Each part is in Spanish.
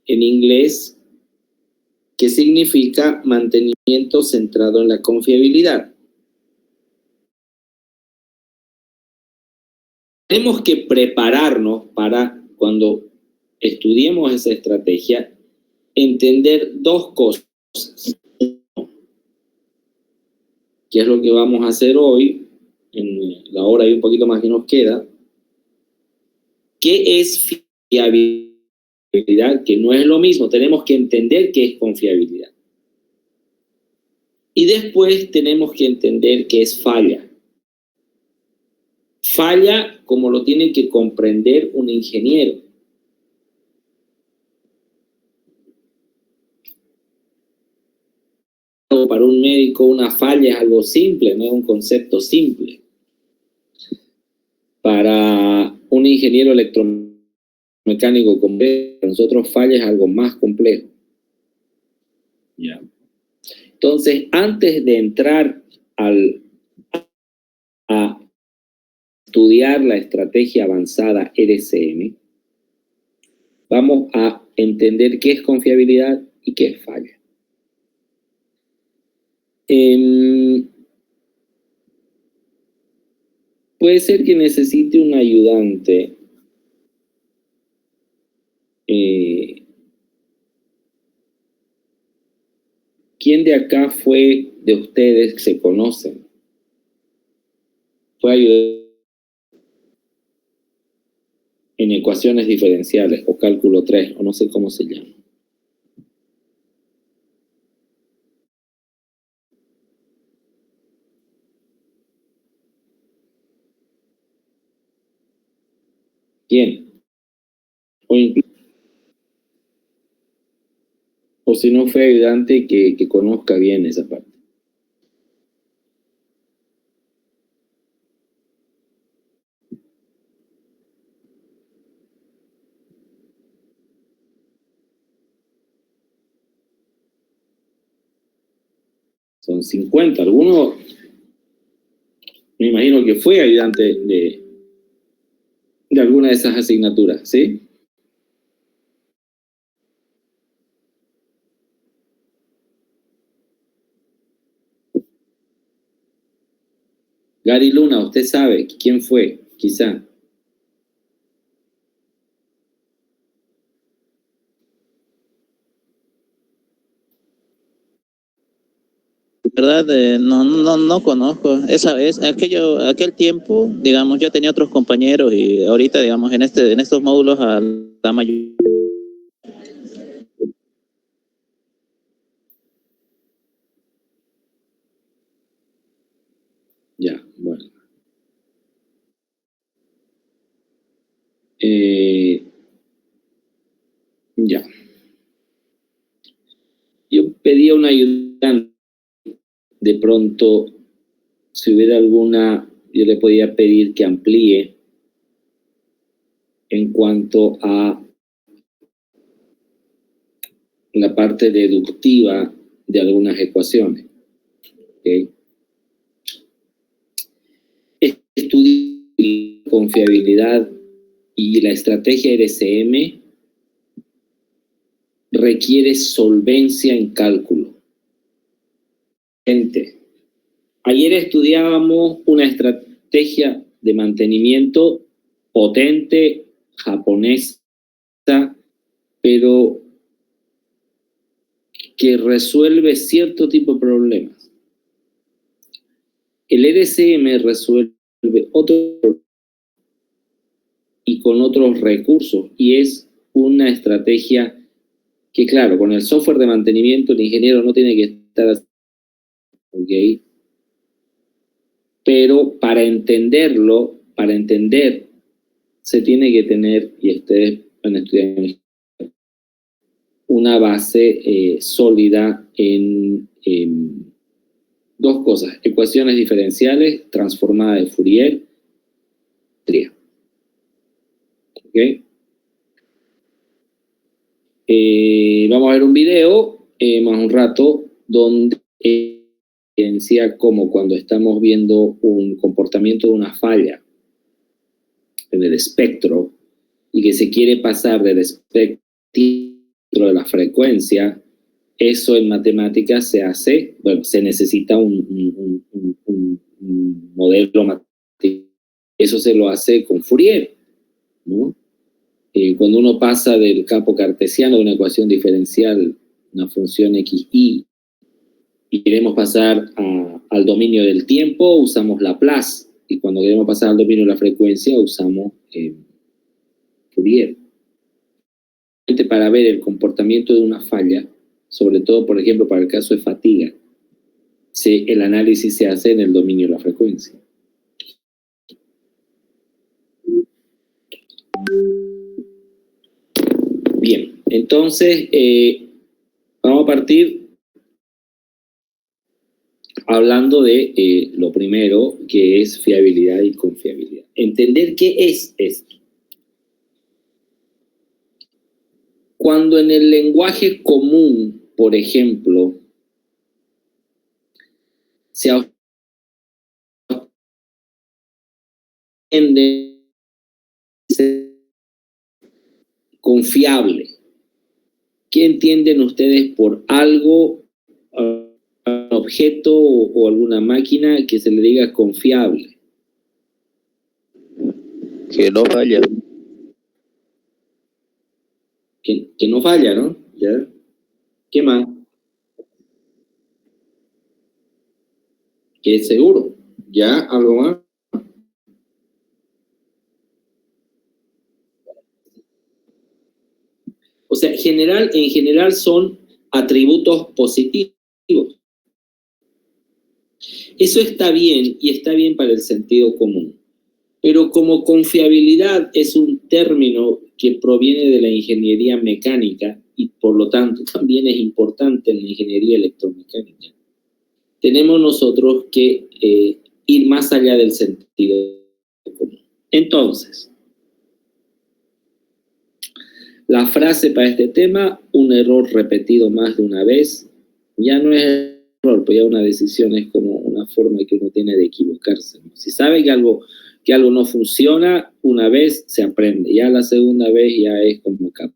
en inglés, que significa mantenimiento centrado en la confiabilidad. Tenemos que prepararnos para, cuando estudiemos esa estrategia, entender dos cosas. ¿Qué es lo que vamos a hacer hoy, en la hora y un poquito más que nos queda? ¿Qué es fiabilidad? Que no es lo mismo, tenemos que entender qué es confiabilidad. Y después tenemos que entender qué es falla. Falla como lo tiene que comprender un ingeniero. Para un médico una falla es algo simple, no es un concepto simple. Para un ingeniero electromecánico como nosotros, falla es algo más complejo. Ya. Entonces, antes de entrar a estudiar la estrategia avanzada RCM, vamos a entender qué es confiabilidad y qué es falla. Puede ser que necesite un ayudante ¿quién de acá fue de ustedes que se conocen? Fue ayudante en ecuaciones diferenciales o cálculo 3 o no sé cómo se llama. ¿Quién? O si no fue ayudante que conozca bien esa parte. Son 50. Algunos, me imagino que fue ayudante de alguna de esas asignaturas, ¿sí? Gary Luna, ¿usted sabe quién fue? Quizá. verdad, no conozco. Aquel tiempo, digamos, yo tenía otros compañeros y ahorita, digamos, en estos módulos a la mayoría. Ya, bueno. Ya. Yo pedía una ayudante. De pronto, si hubiera alguna, yo le podía pedir que amplíe en cuanto a la parte deductiva de algunas ecuaciones. ¿Okay? Estudiar confiabilidad y la estrategia RCM requiere solvencia en cálculo. Ayer estudiábamos una estrategia de mantenimiento potente, japonesa, pero que resuelve cierto tipo de problemas. El RCM resuelve otro y con otros recursos, y es una estrategia que, claro, con el software de mantenimiento el ingeniero no tiene que estar, ¿ok? Pero para entenderlo, para entender, se tiene que tener, y ustedes van a estudiar, una base sólida en dos cosas: ecuaciones diferenciales, transformada de Fourier, ¿ok? Vamos a ver un video más un rato donde evidencia cómo cuando estamos viendo un comportamiento de una falla en el espectro y que se quiere pasar del espectro de la frecuencia, eso en matemáticas se hace, bueno, se necesita un modelo matemático. Eso se lo hace con Fourier, ¿no? Cuando uno pasa del campo cartesiano de una ecuación diferencial, una función xy, y queremos pasar al dominio del tiempo, usamos Laplace, y cuando queremos pasar al dominio de la frecuencia, usamos Fourier. Para ver el comportamiento de una falla, sobre todo, por ejemplo, para el caso de fatiga, el análisis se hace en el dominio de la frecuencia. Bien, entonces vamos a partir hablando de lo primero, que es fiabilidad y confiabilidad. Entender qué es esto. Cuando en el lenguaje común, por ejemplo, se entiende confiable, ¿qué entienden ustedes por algo, un objeto o alguna máquina que se le diga confiable? Que no falla. Que no falla, ¿no? ¿Ya? ¿Qué más? Que es seguro. ¿Ya? ¿Algo más? O sea, en general son atributos positivos. Eso está bien y está bien para el sentido común. Pero como confiabilidad es un término que proviene de la ingeniería mecánica y por lo tanto también es importante en la ingeniería electromecánica, tenemos nosotros que ir más allá del sentido común. Entonces, la frase para este tema, un error repetido más de una vez, ya no es error, pues ya una decisión es como una forma que uno tiene de equivocarse, ¿no? Si sabe que algo no funciona, una vez se aprende, ya la segunda vez ya es como capaz.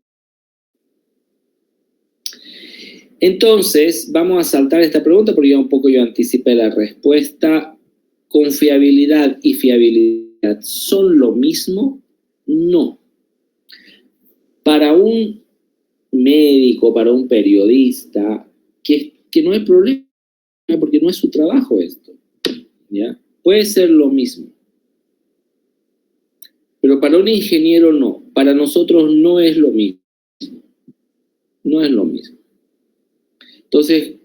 Entonces, vamos a saltar esta pregunta porque ya un poco yo anticipé la respuesta. ¿Confiabilidad y fiabilidad son lo mismo? No. Para un médico, para un periodista, que no hay problema, porque no es su trabajo esto, ¿ya? Puede ser lo mismo. Pero para un ingeniero no. Para nosotros no es lo mismo. No es lo mismo. Entonces,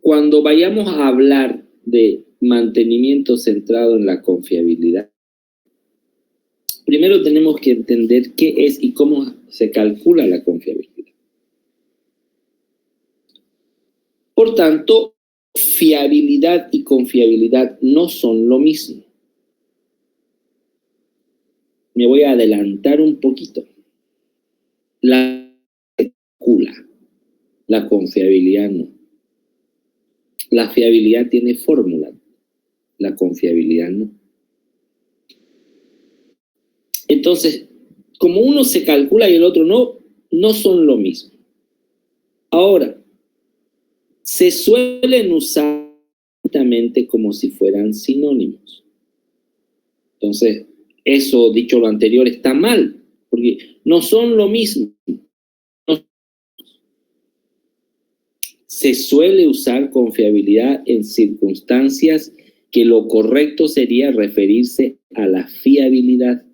cuando vayamos a hablar de mantenimiento centrado en la confiabilidad, primero tenemos que entender qué es y cómo se calcula la confiabilidad. Por tanto, fiabilidad y confiabilidad no son lo mismo. Me voy a adelantar un poquito. La calcula, la confiabilidad no. La fiabilidad tiene fórmula, la confiabilidad no. Entonces, como uno se calcula y el otro no, no son lo mismo. Ahora, se suelen usar como si fueran sinónimos. Entonces, eso, dicho lo anterior, está mal, porque no son lo mismo. Se suele usar confiabilidad en circunstancias que lo correcto sería referirse a la fiabilidad.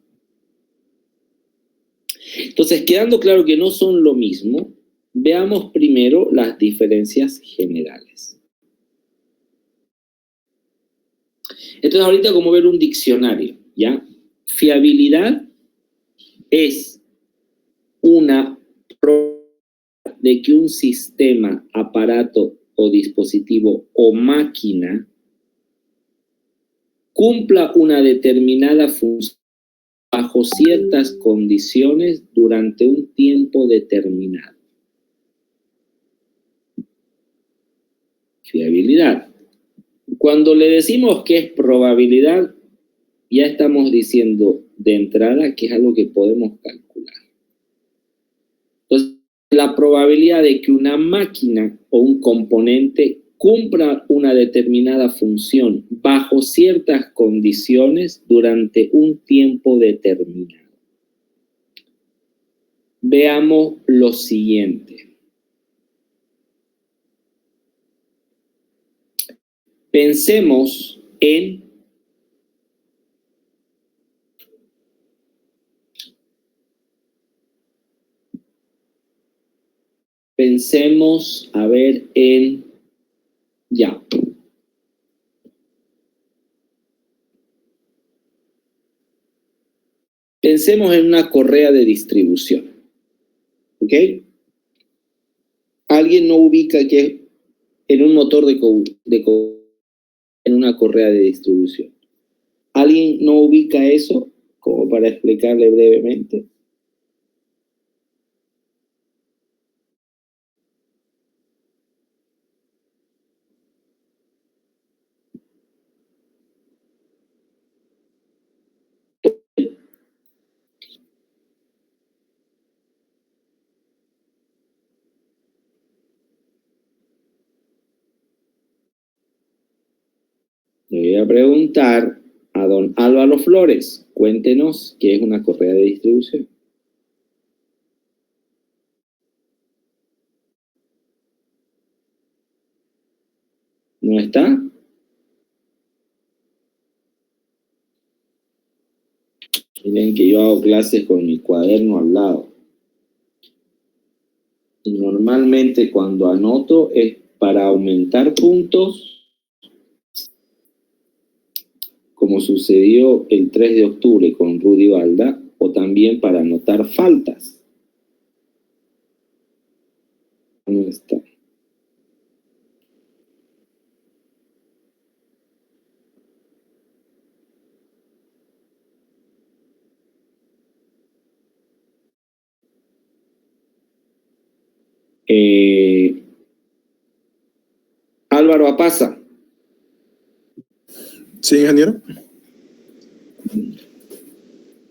Entonces, quedando claro que no son lo mismo, veamos primero las diferencias generales. Entonces, ahorita como ver un diccionario, ¿ya? Fiabilidad es una prueba de que un sistema, aparato o dispositivo o máquina cumpla una determinada función bajo ciertas condiciones durante un tiempo determinado. Fiabilidad. Cuando le decimos que es probabilidad, ya estamos diciendo de entrada que es algo que podemos calcular. Entonces, la probabilidad de que una máquina o un componente cumpla una determinada función bajo ciertas condiciones durante un tiempo determinado. Veamos lo siguiente. Pensemos en ya. Pensemos en una correa de distribución. ¿Ok? ¿Alguien no ubica que en un motor en una correa de distribución? ¿Alguien no ubica eso? Como para explicarle brevemente. Le voy a preguntar a don Álvaro Flores. Cuéntenos qué es una correa de distribución. ¿No está? Miren que yo hago clases con mi cuaderno al lado. Y normalmente cuando anoto es para aumentar puntos, como sucedió el 3 de octubre con Rudy Balda, o también para anotar faltas. No está. Álvaro Apaza. Sí, ingeniero.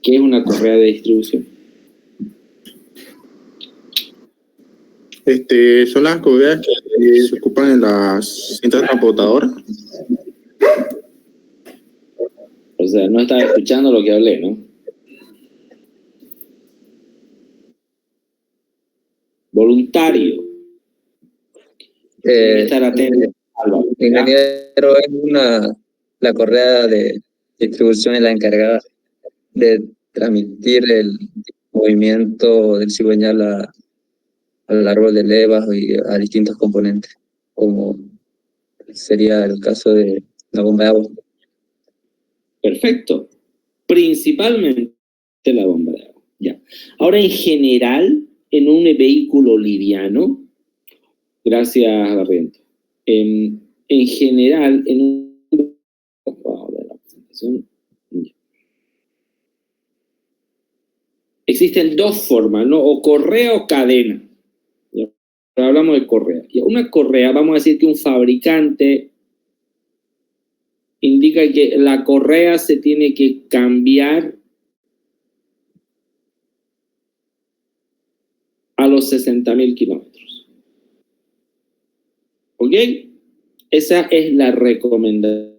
¿Qué es una correa de distribución? Son las correas que se ocupan en las cintas transportadoras. O sea, no estaba escuchando lo que hablé, ¿no? Voluntario. Estar atento. Ingeniero, es la correa de distribución es la encargada de transmitir el movimiento del cigüeñal al árbol de levas y a distintos componentes, como sería el caso de la bomba de agua. Perfecto. Principalmente la bomba de agua. Ya. Ahora, en general, en un vehículo liviano, gracias, Barriento. En general, en un... Vamos a ver la presentación. Existen dos formas, ¿no? O correa o cadena. ¿Ya? Pero hablamos de correa. Y una correa, vamos a decir que un fabricante indica que la correa se tiene que cambiar a los 60.000 kilómetros. ¿Ok? Esa es la recomendación.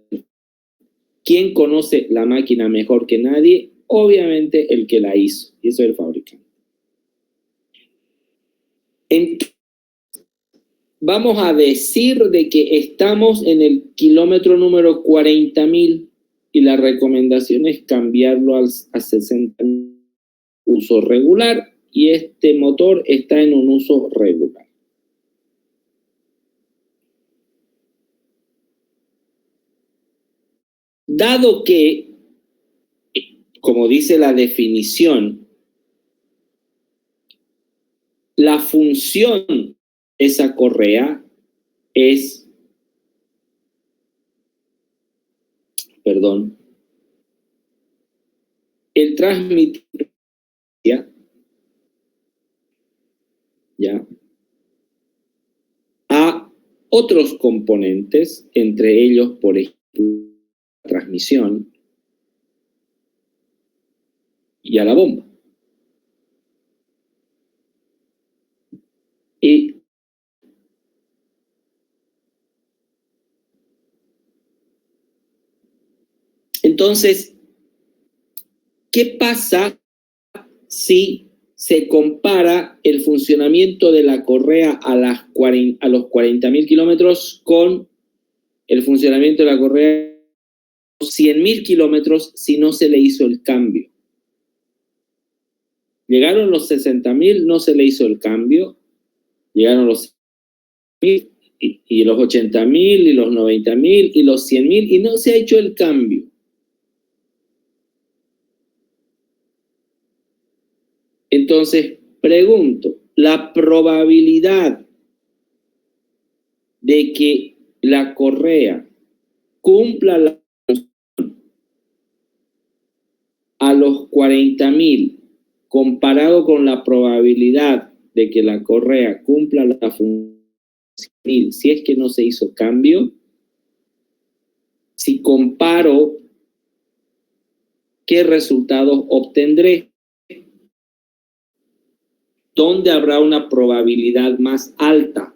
¿Quién conoce la máquina mejor que nadie? Obviamente el que la hizo, y eso es el fabricante. Entonces, vamos a decir de que estamos en el kilómetro número 40.000 y la recomendación es cambiarlo a 60.000 uso regular, y este motor está en un uso regular. Dado que, como dice la definición, la función de esa correa es, el transmitir, ¿ya? A otros componentes, entre ellos, por ejemplo, la transmisión y a la bomba. Entonces, ¿qué pasa si se compara el funcionamiento de la correa a los 40.000 kilómetros con el funcionamiento de la correa a los 100.000 kilómetros si no se le hizo el cambio? Llegaron los 60.000, no se le hizo el cambio. Llegaron los 100.000 y los 80.000 y los 90.000 y los 100.000 y no se ha hecho el cambio. Entonces, pregunto, la probabilidad de que la correa cumpla la función a los 40.000 comparado con la probabilidad de que la correa cumpla la función si es que no se hizo cambio, si comparo, ¿qué resultados obtendré? ¿Dónde habrá una probabilidad más alta?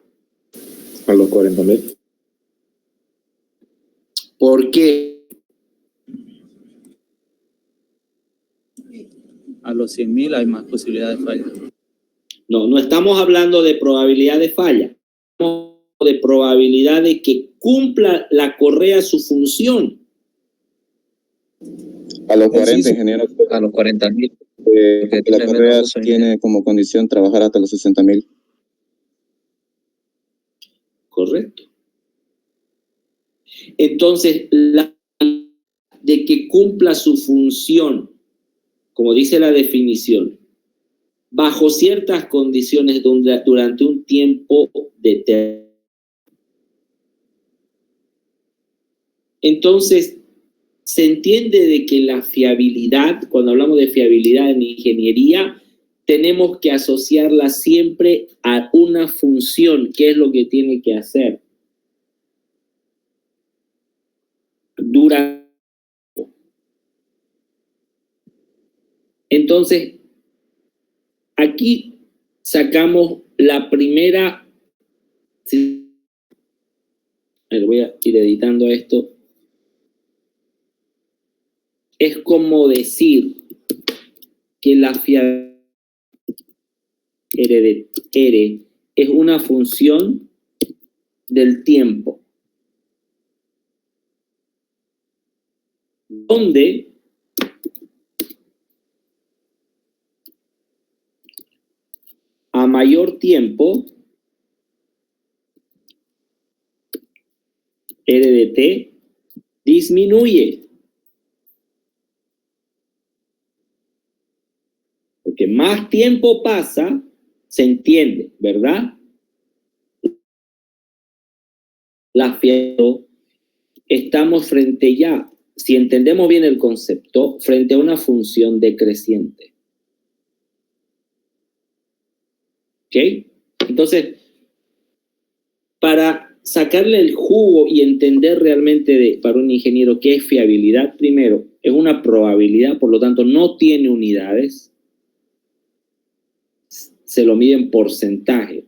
A los 40.000. ¿Por qué? A los 100.000 hay más posibilidad de falla. No estamos hablando de probabilidad de falla. Estamos de probabilidad de que cumpla la correa su función. A los 40, ingeniero. A los 40.000. La correa tiene como condición trabajar hasta los 60.000. Correcto. Entonces, de que cumpla su función, como dice la definición, bajo ciertas condiciones durante un tiempo determinado. Entonces, se entiende de que la fiabilidad, cuando hablamos de fiabilidad en ingeniería, tenemos que asociarla siempre a una función, que es lo que tiene que hacer. Entonces, aquí sacamos la primera. Voy a ir editando esto. Es como decir que la fiabilidad R es una función del tiempo, donde a mayor tiempo R de T disminuye. Porque más tiempo pasa, se entiende, ¿verdad? La fiabilidad, estamos frente ya, si entendemos bien el concepto, frente a una función decreciente. ¿Ok? Entonces, para sacarle el jugo y entender realmente para un ingeniero qué es fiabilidad, primero, es una probabilidad, por lo tanto, no tiene unidades. Se lo mide en porcentaje.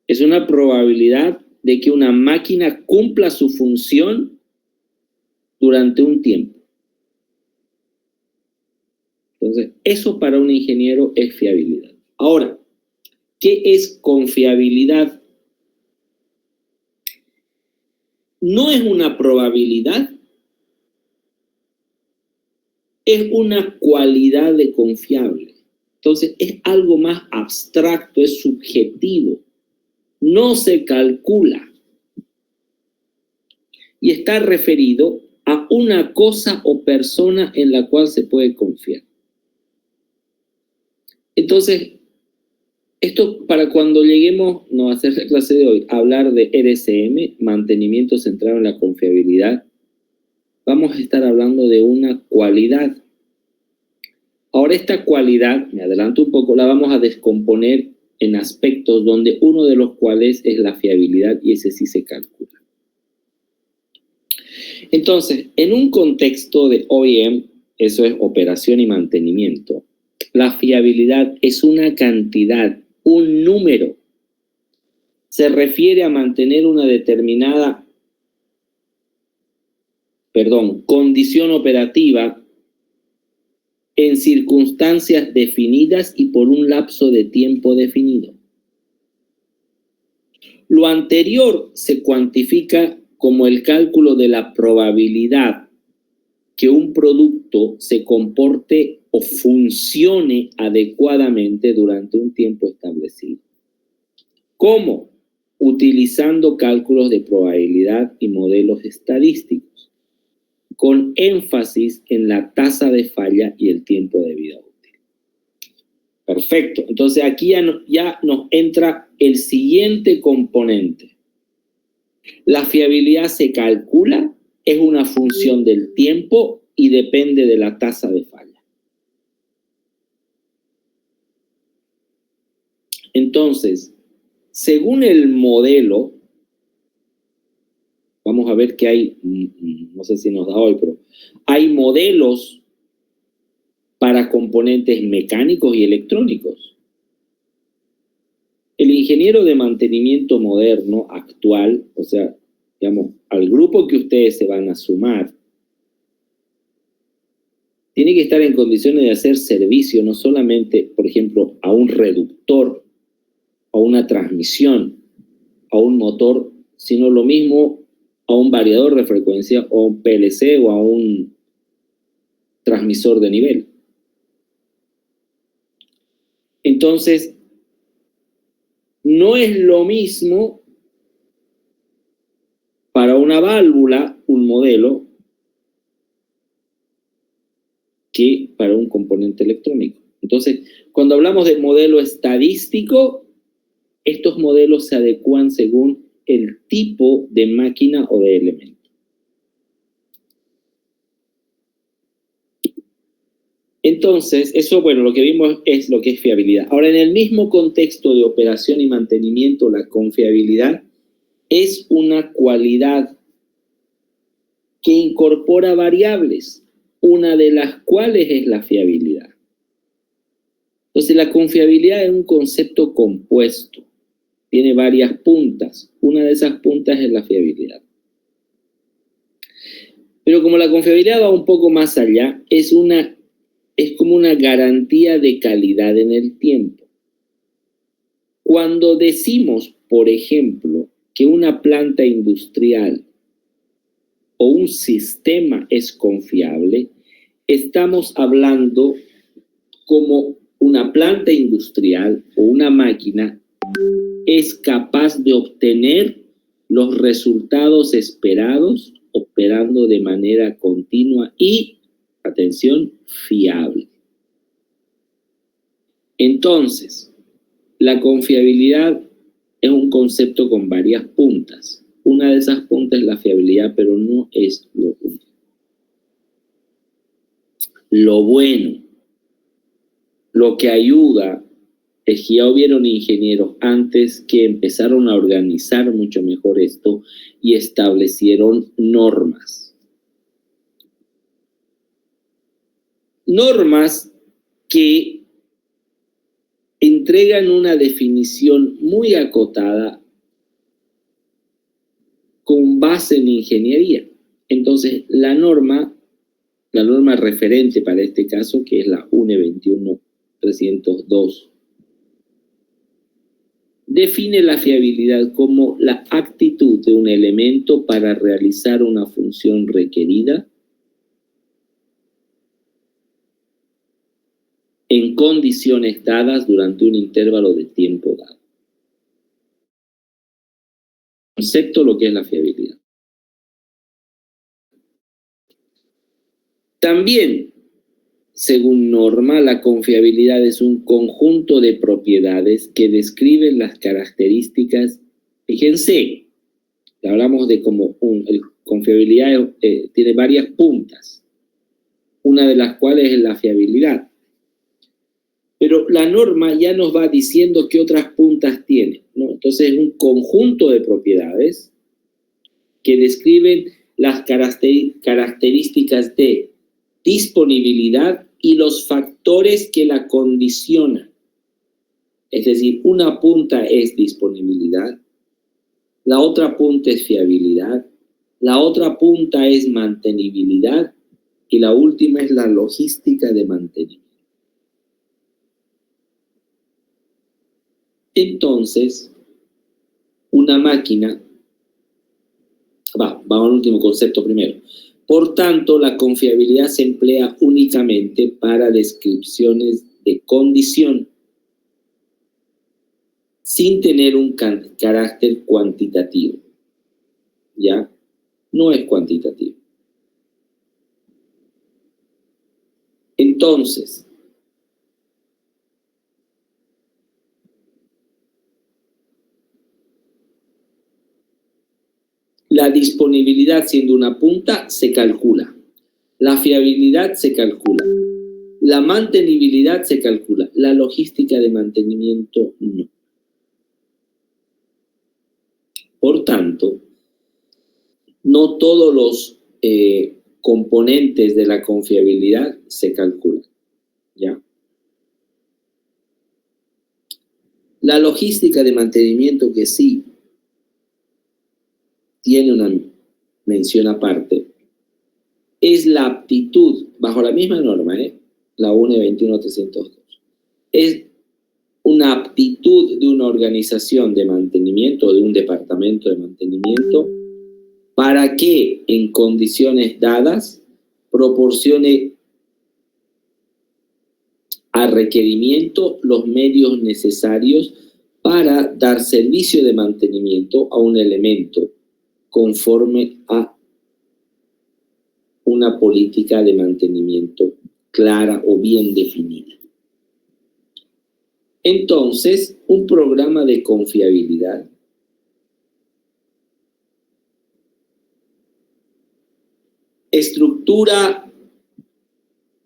Es una probabilidad de que una máquina cumpla su función durante un tiempo. Entonces, eso para un ingeniero es fiabilidad. Ahora, ¿qué es confiabilidad? No es una probabilidad, es una cualidad de confiable. Entonces, es algo más abstracto, es subjetivo. No se calcula. Y está referido a una cosa o persona en la cual se puede confiar. Entonces, esto para cuando lleguemos, no a hacer la clase de hoy, a hablar de RCM, mantenimiento centrado en la confiabilidad, vamos a estar hablando de una cualidad. Ahora esta cualidad, me adelanto un poco, la vamos a descomponer en aspectos donde uno de los cuales es la fiabilidad y ese sí se calcula. Entonces, en un contexto de OEM, eso es operación y mantenimiento, la fiabilidad es una cantidad número se refiere a mantener una determinada, condición operativa en circunstancias definidas y por un lapso de tiempo definido. Lo anterior se cuantifica como el cálculo de la probabilidad que un producto se comporte o funcione adecuadamente durante un tiempo establecido. ¿Cómo? Utilizando cálculos de probabilidad y modelos estadísticos, con énfasis en la tasa de falla y el tiempo de vida útil. Perfecto. Entonces aquí ya nos entra el siguiente componente. La fiabilidad se calcula, es una función del tiempo y depende de la tasa de falla. Entonces, según el modelo, vamos a ver que hay, no sé si nos da hoy, pero hay modelos para componentes mecánicos y electrónicos. El ingeniero de mantenimiento moderno, actual, o sea, digamos, al grupo que ustedes se van a sumar, tiene que estar en condiciones de hacer servicio, no solamente, por ejemplo, a un reductor, a una transmisión, a un motor, sino lo mismo a un variador de frecuencia, o a un PLC, o a un transmisor de nivel. Entonces, no es lo mismo para una válvula, un modelo, que para un componente electrónico. Entonces, cuando hablamos de modelo estadístico, estos modelos se adecúan según el tipo de máquina o de elemento. Entonces, eso, bueno, lo que vimos es lo que es fiabilidad. Ahora, en el mismo contexto de operación y mantenimiento, la confiabilidad es una cualidad que incorpora variables, una de las cuales es la fiabilidad. Entonces, la confiabilidad es un concepto compuesto, tiene varias puntas. Una de esas puntas es la fiabilidad. Pero como la confiabilidad va un poco más allá, es como una garantía de calidad en el tiempo. Cuando decimos, por ejemplo, que una planta industrial o un sistema es confiable, estamos hablando como una planta industrial o una máquina es capaz de obtener los resultados esperados operando de manera continua y, atención, fiable. Entonces, la confiabilidad es un concepto con varias puntas. Una de esas puntas es la fiabilidad, pero no es lo único. Lo bueno, lo que ayuda es que ya hubieron ingenieros antes que empezaron a organizar mucho mejor esto y establecieron normas. Normas que entregan una definición muy acotada con base en ingeniería. Entonces, la norma referente para este caso, que es la UNE 21302, define la fiabilidad como la actitud de un elemento para realizar una función requerida en condiciones dadas durante un intervalo de tiempo dado. Concepto lo que es la fiabilidad. También, según norma, la confiabilidad es un conjunto de propiedades que describen las características. Fíjense, hablamos de como confiabilidad tiene varias puntas, una de las cuales es la fiabilidad. Pero la norma ya nos va diciendo qué otras puntas tiene, ¿no? Entonces es un conjunto de propiedades que describen las características de disponibilidad y los factores que la condicionan. Es decir, una punta es disponibilidad, la otra punta es fiabilidad, la otra punta es mantenibilidad y la última es la logística de mantenimiento. Entonces, una máquina, vamos al último concepto primero. Por tanto, la confiabilidad se emplea únicamente para descripciones de condición, sin tener un carácter cuantitativo. ¿Ya? No es cuantitativo. Entonces, la disponibilidad siendo una punta se calcula, la fiabilidad se calcula, la mantenibilidad se calcula, la logística de mantenimiento no. Por tanto, no todos los componentes de la confiabilidad se calculan, ¿ya? La logística de mantenimiento, que sí tiene una mención aparte, es la aptitud, bajo la misma norma, la UNE 21302, es una aptitud de una organización de mantenimiento, de un departamento de mantenimiento, para que en condiciones dadas proporcione a requerimiento los medios necesarios para dar servicio de mantenimiento a un elemento conforme a una política de mantenimiento clara o bien definida. Entonces, un programa de confiabilidad estructura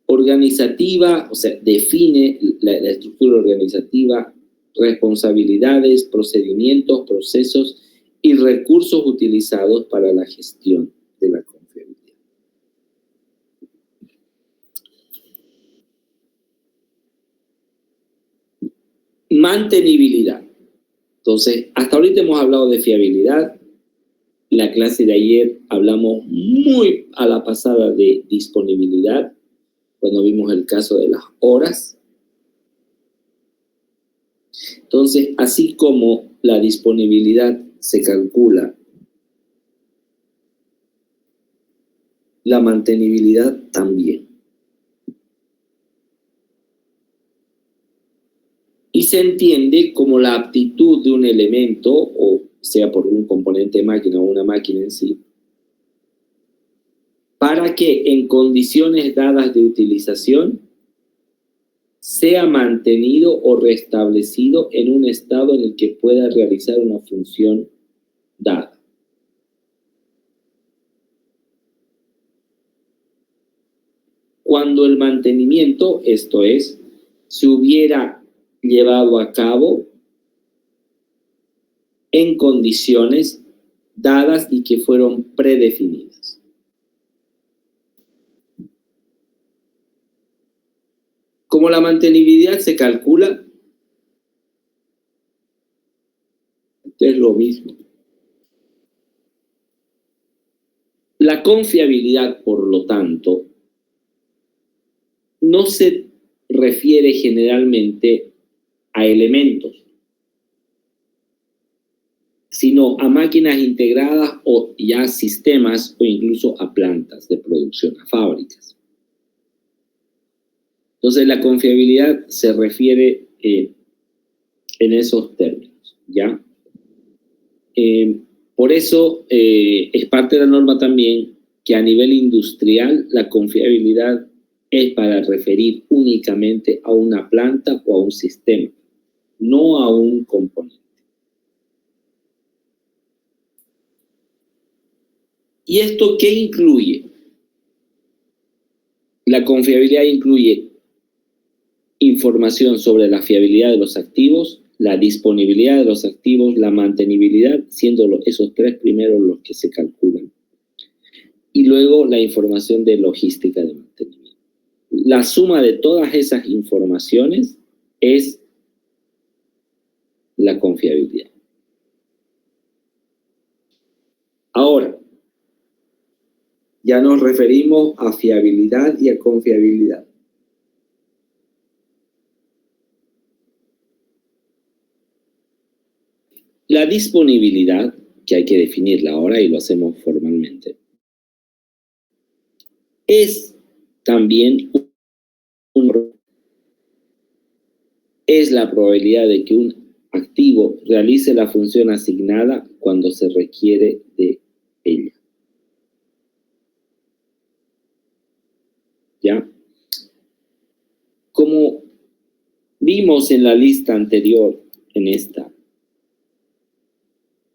organizativa, o sea, define la estructura organizativa, responsabilidades, procedimientos, procesos y recursos utilizados para la gestión de la confiabilidad. Mantenibilidad. Entonces, hasta ahorita hemos hablado de fiabilidad. La clase de ayer hablamos muy a la pasada de disponibilidad, cuando vimos el caso de las horas. Entonces, así como la disponibilidad se calcula, la mantenibilidad también. Y se entiende como la aptitud de un elemento, o sea por un componente de máquina o una máquina en sí, para que en condiciones dadas de utilización sea mantenido o restablecido en un estado en el que pueda realizar una función dada. Cuando el mantenimiento, esto es, se hubiera llevado a cabo en condiciones dadas y que fueron predefinidas. Como la mantenibilidad se calcula, es lo mismo. La confiabilidad, por lo tanto, no se refiere generalmente a elementos, sino a máquinas integradas o ya sistemas o incluso a plantas de producción, a fábricas. Entonces la confiabilidad se refiere en esos términos, ¿ya? Por eso es parte de la norma también que a nivel industrial la confiabilidad es para referir únicamente a una planta o a un sistema, no a un componente. ¿Y esto qué incluye? La confiabilidad incluye información sobre la fiabilidad de los activos, la disponibilidad de los activos, la mantenibilidad, siendo esos tres primeros los que se calculan. Y luego la información de logística de mantenimiento. La suma de todas esas informaciones es la confiabilidad. Ahora, ya nos referimos a fiabilidad y a confiabilidad. La disponibilidad, que hay que definirla ahora y lo hacemos formalmente, es también es la probabilidad de que un activo realice la función asignada cuando se requiere de ella. ¿Ya? Como vimos en la lista anterior, en esta,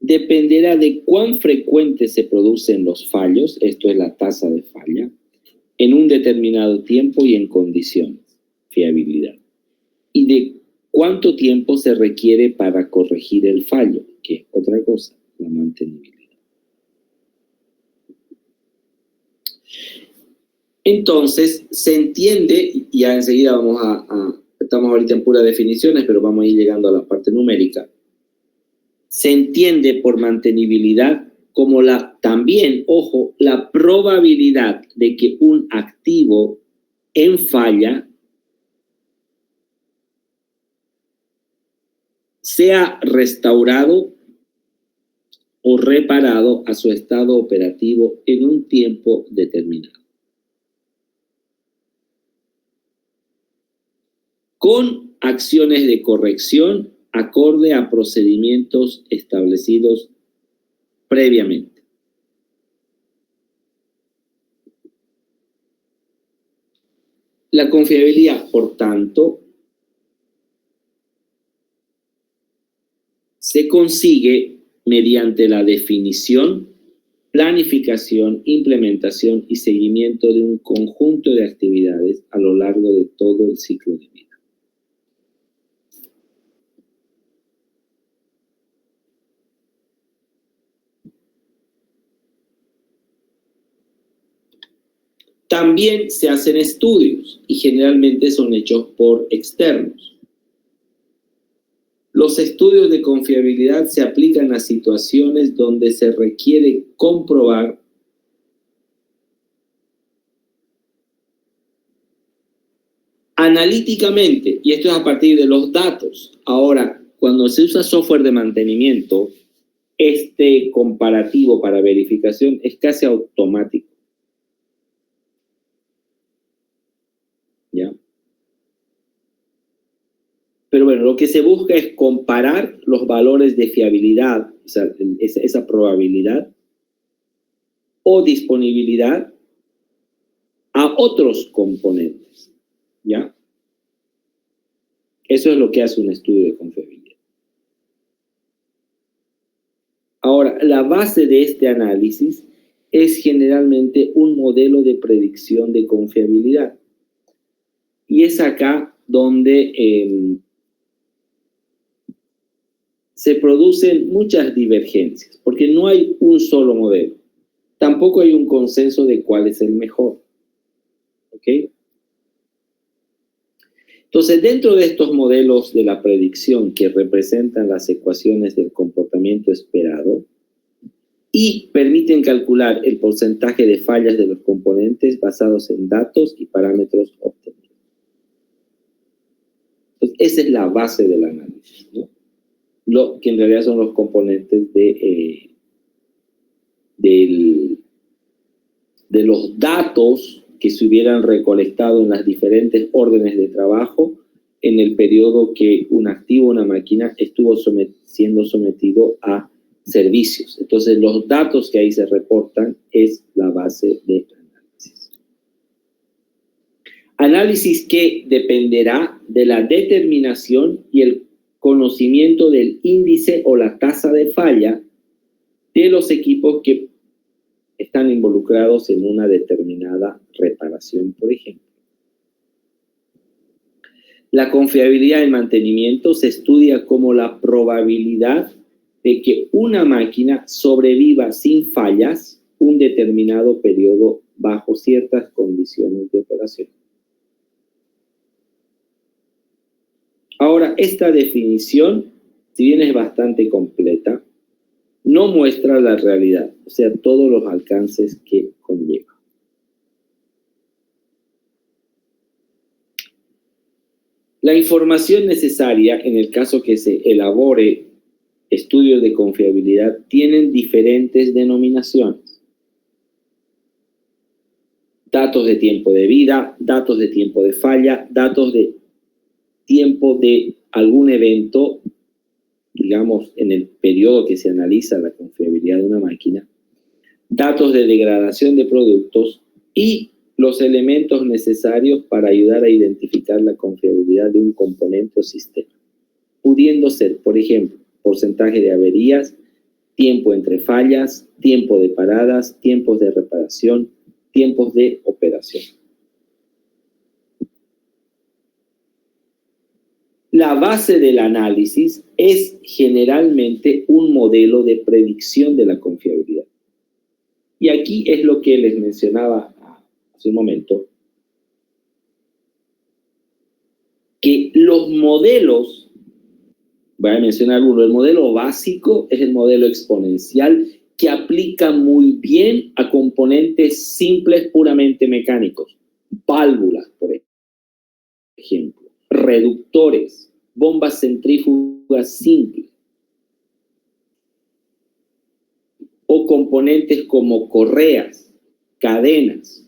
dependerá de cuán frecuente se producen los fallos, esto es la tasa de falla, en un determinado tiempo y en condiciones, fiabilidad, y de cuánto tiempo se requiere para corregir el fallo, que es otra cosa, la mantenibilidad. Entonces, se entiende, y ya enseguida estamos ahorita en puras definiciones, pero vamos a ir llegando a la parte numérica. Se entiende por mantenibilidad como también, ojo, la probabilidad de que un activo en falla sea restaurado o reparado a su estado operativo en un tiempo determinado, con acciones de corrección acorde a procedimientos establecidos previamente. La confiabilidad, por tanto, se consigue mediante la definición, planificación, implementación y seguimiento de un conjunto de actividades a lo largo de todo el ciclo de vida. También se hacen estudios y generalmente son hechos por externos. Los estudios de confiabilidad se aplican a situaciones donde se requiere comprobar analíticamente, y esto es a partir de los datos. Ahora, cuando se usa software de mantenimiento, este comparativo para verificación es casi automático. ¿Ya? Pero bueno, lo que se busca es comparar los valores de fiabilidad, o sea, esa probabilidad o disponibilidad a otros componentes, ¿ya? Eso es lo que hace un estudio de confiabilidad. Ahora, la base de este análisis es generalmente un modelo de predicción de confiabilidad. Y es acá donde se producen muchas divergencias, porque no hay un solo modelo. Tampoco hay un consenso de cuál es el mejor. ¿Ok? Entonces, dentro de estos modelos de la predicción que representan las ecuaciones del comportamiento esperado y permiten calcular el porcentaje de fallas de los componentes basados en datos y parámetros obtenidos. Entonces, esa es la base del análisis, ¿no? Lo que en realidad son los componentes de los datos que se hubieran recolectado en las diferentes órdenes de trabajo en el periodo que un activo, una máquina, estuvo siendo sometido a servicios. Entonces, los datos que ahí se reportan es la base de análisis. Análisis que dependerá de la determinación y el conocimiento del índice o la tasa de falla de los equipos que están involucrados en una determinada reparación, por ejemplo. La confiabilidad en mantenimiento se estudia como la probabilidad de que una máquina sobreviva sin fallas un determinado periodo bajo ciertas condiciones de operación. Ahora, esta definición si bien es bastante completa, no muestra la realidad, o sea, todos los alcances que conlleva. La información necesaria en el caso que se elabore estudios de confiabilidad tienen diferentes denominaciones. Datos de tiempo de vida, datos de tiempo de falla, datos de tiempo de algún evento, digamos, en el periodo que se analiza la confiabilidad de una máquina, datos de degradación de productos y los elementos necesarios para ayudar a identificar la confiabilidad de un componente o sistema, pudiendo ser, por ejemplo, porcentaje de averías, tiempo entre fallas, tiempo de paradas, tiempos de reparación, tiempos de operación. La base del análisis es generalmente un modelo de predicción de la confiabilidad. Y aquí es lo que les mencionaba hace un momento, que los modelos, voy a mencionar uno, el modelo básico es el modelo exponencial que aplica muy bien a componentes simples puramente mecánicos, válvulas, por ejemplo, reductores, bombas centrífugas simples, o componentes como correas, cadenas.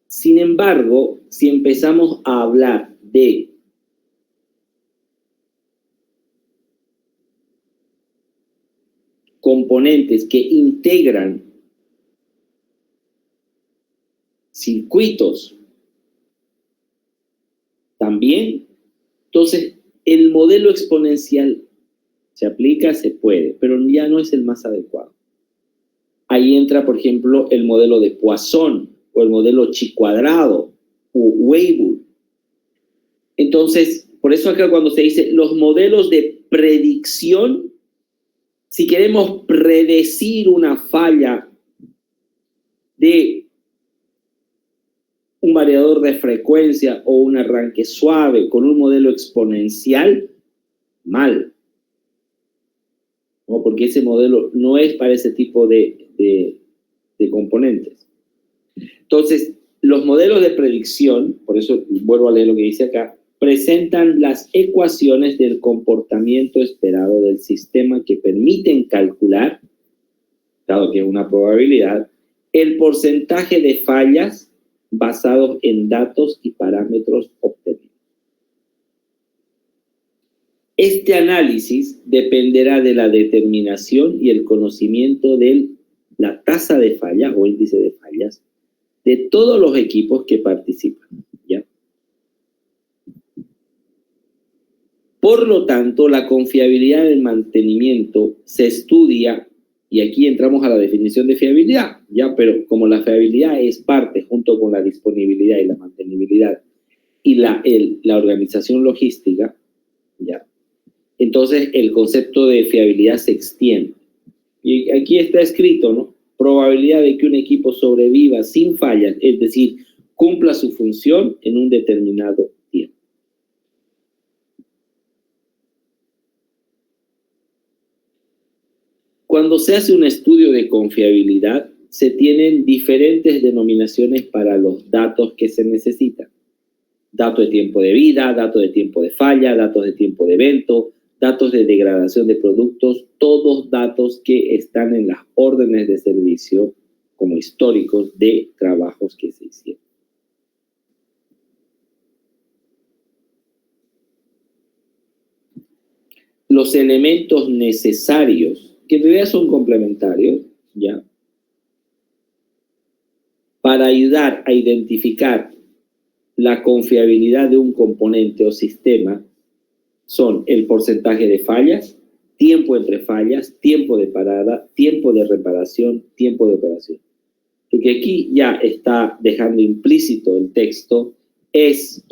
Sin embargo, si empezamos a hablar de componentes que integran circuitos también, entonces el modelo exponencial se aplica, se puede, pero ya no es el más adecuado. Ahí entra, por ejemplo, el modelo de Poisson o el modelo chi cuadrado o Weibull. Entonces, por eso acá cuando se dice los modelos de predicción, si queremos predecir una falla de un variador de frecuencia o un arranque suave con un modelo exponencial, mal. ¿No? Porque ese modelo no es para ese tipo de componentes. Entonces, los modelos de predicción, por eso vuelvo a leer lo que dice acá, presentan las ecuaciones del comportamiento esperado del sistema que permiten calcular, dado que es una probabilidad, el porcentaje de fallas basados en datos y parámetros obtenidos. Este análisis dependerá de la determinación y el conocimiento de la tasa de falla o índice de fallas de todos los equipos que participan, ¿ya? Por lo tanto, la confiabilidad del mantenimiento se estudia, y aquí entramos a la definición de fiabilidad, ¿ya? Pero como la fiabilidad es parte, junto con la disponibilidad y la mantenibilidad, y la organización logística, ¿ya? Entonces el concepto de fiabilidad se extiende. Y aquí está escrito, ¿no? Probabilidad de que un equipo sobreviva sin fallas, es decir, cumpla su función en un determinado tiempo. Cuando se hace un estudio de confiabilidad, se tienen diferentes denominaciones para los datos que se necesitan. Dato de tiempo de vida, dato de tiempo de falla, datos de tiempo de evento, datos de degradación de productos, todos datos que están en las órdenes de servicio como históricos de trabajos que se hicieron. Los elementos necesarios, que en realidad son complementarios, ¿ya? Para ayudar a identificar la confiabilidad de un componente o sistema, son el porcentaje de fallas, tiempo entre fallas, tiempo de parada, tiempo de reparación, tiempo de operación. Lo que aquí ya está dejando implícito el texto es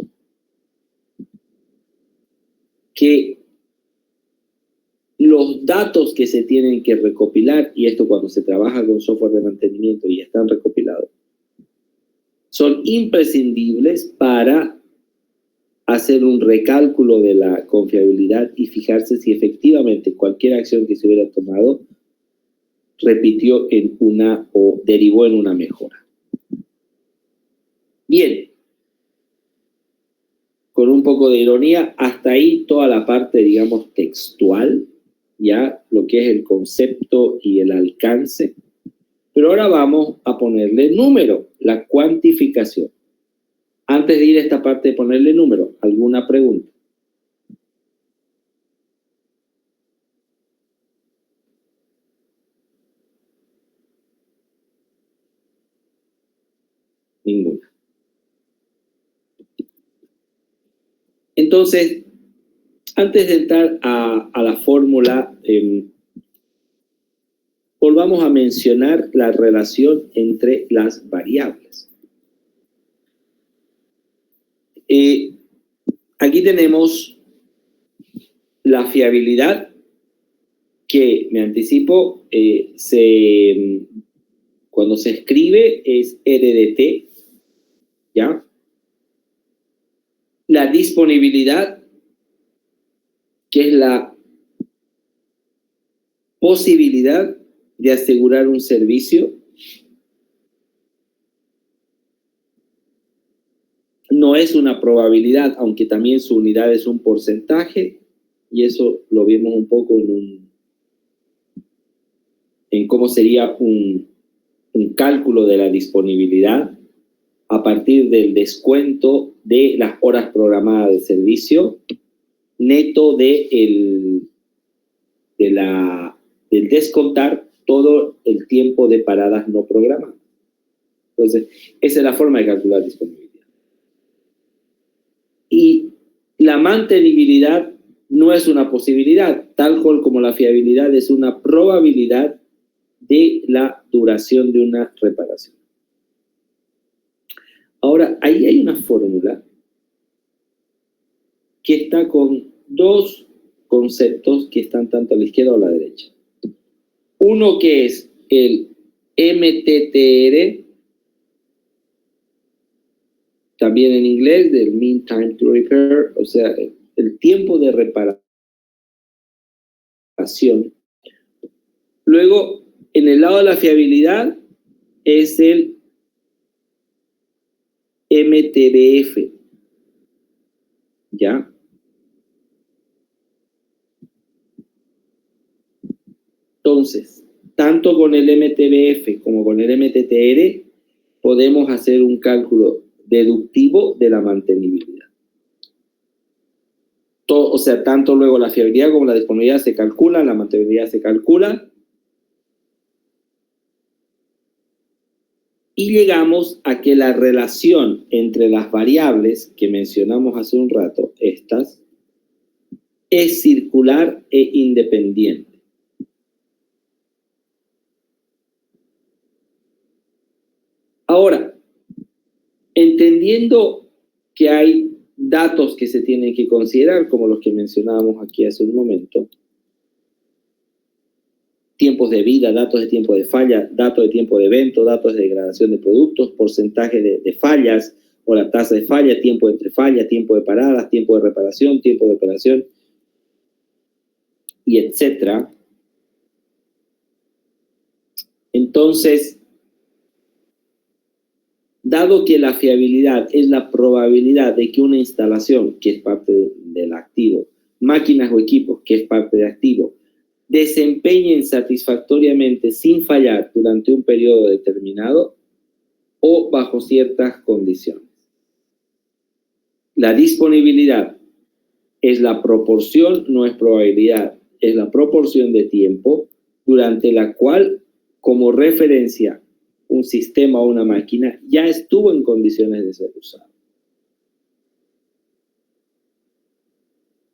que los datos que se tienen que recopilar, y esto cuando se trabaja con software de mantenimiento y están recopilados, son imprescindibles para hacer un recálculo de la confiabilidad y fijarse si efectivamente cualquier acción que se hubiera tomado repitió en una o derivó en una mejora. Bien, con un poco de ironía, hasta ahí toda la parte, digamos, textual, ya lo que es el concepto y el alcance. Pero ahora vamos a ponerle número, la cuantificación. Antes de ir a esta parte de ponerle número, ¿alguna pregunta? Ninguna. Entonces, antes de entrar a la fórmula, volvamos a mencionar la relación entre las variables. Aquí tenemos la fiabilidad, que me anticipo, cuando se escribe es RDT, ¿ya? La disponibilidad, que es la posibilidad de asegurar un servicio. No es una probabilidad, aunque también su unidad es un porcentaje, y eso lo vimos un poco en cómo sería un cálculo de la disponibilidad a partir del descuento de las horas programadas de servicio, neto del descontar todo el tiempo de paradas no programadas. Entonces, esa es la forma de calcular disponibilidad. Y la mantenibilidad no es una posibilidad, tal cual como la fiabilidad es una probabilidad de la duración de una reparación. Ahora, ahí hay una fórmula que está con dos conceptos que están tanto a la izquierda o a la derecha. Uno que es el MTTR, también en inglés, del Mean Time to Repair, o sea, el tiempo de reparación. Luego, en el lado de la fiabilidad, es el MTBF, ¿ya? Entonces, tanto con el MTBF como con el MTTR, podemos hacer un cálculo deductivo de la mantenibilidad. O sea, tanto luego la fiabilidad como la disponibilidad se calculan, la mantenibilidad se calcula, y llegamos a que la relación entre las variables que mencionamos hace un rato, estas, es circular e independiente. Ahora, entendiendo que hay datos que se tienen que considerar, como los que mencionábamos aquí hace un momento, tiempos de vida, datos de tiempo de falla, datos de tiempo de evento, datos de degradación de productos, porcentaje de fallas o la tasa de falla, tiempo entre fallas, tiempo de paradas, tiempo de reparación, tiempo de operación, y etcétera. Entonces, dado que la fiabilidad es la probabilidad de que una instalación, que es parte del activo, máquinas o equipos, que es parte del activo, desempeñen satisfactoriamente sin fallar durante un periodo determinado o bajo ciertas condiciones. La disponibilidad es la proporción, no es probabilidad, es la proporción de tiempo durante la cual, como referencia, un sistema o una máquina ya estuvo en condiciones de ser usado.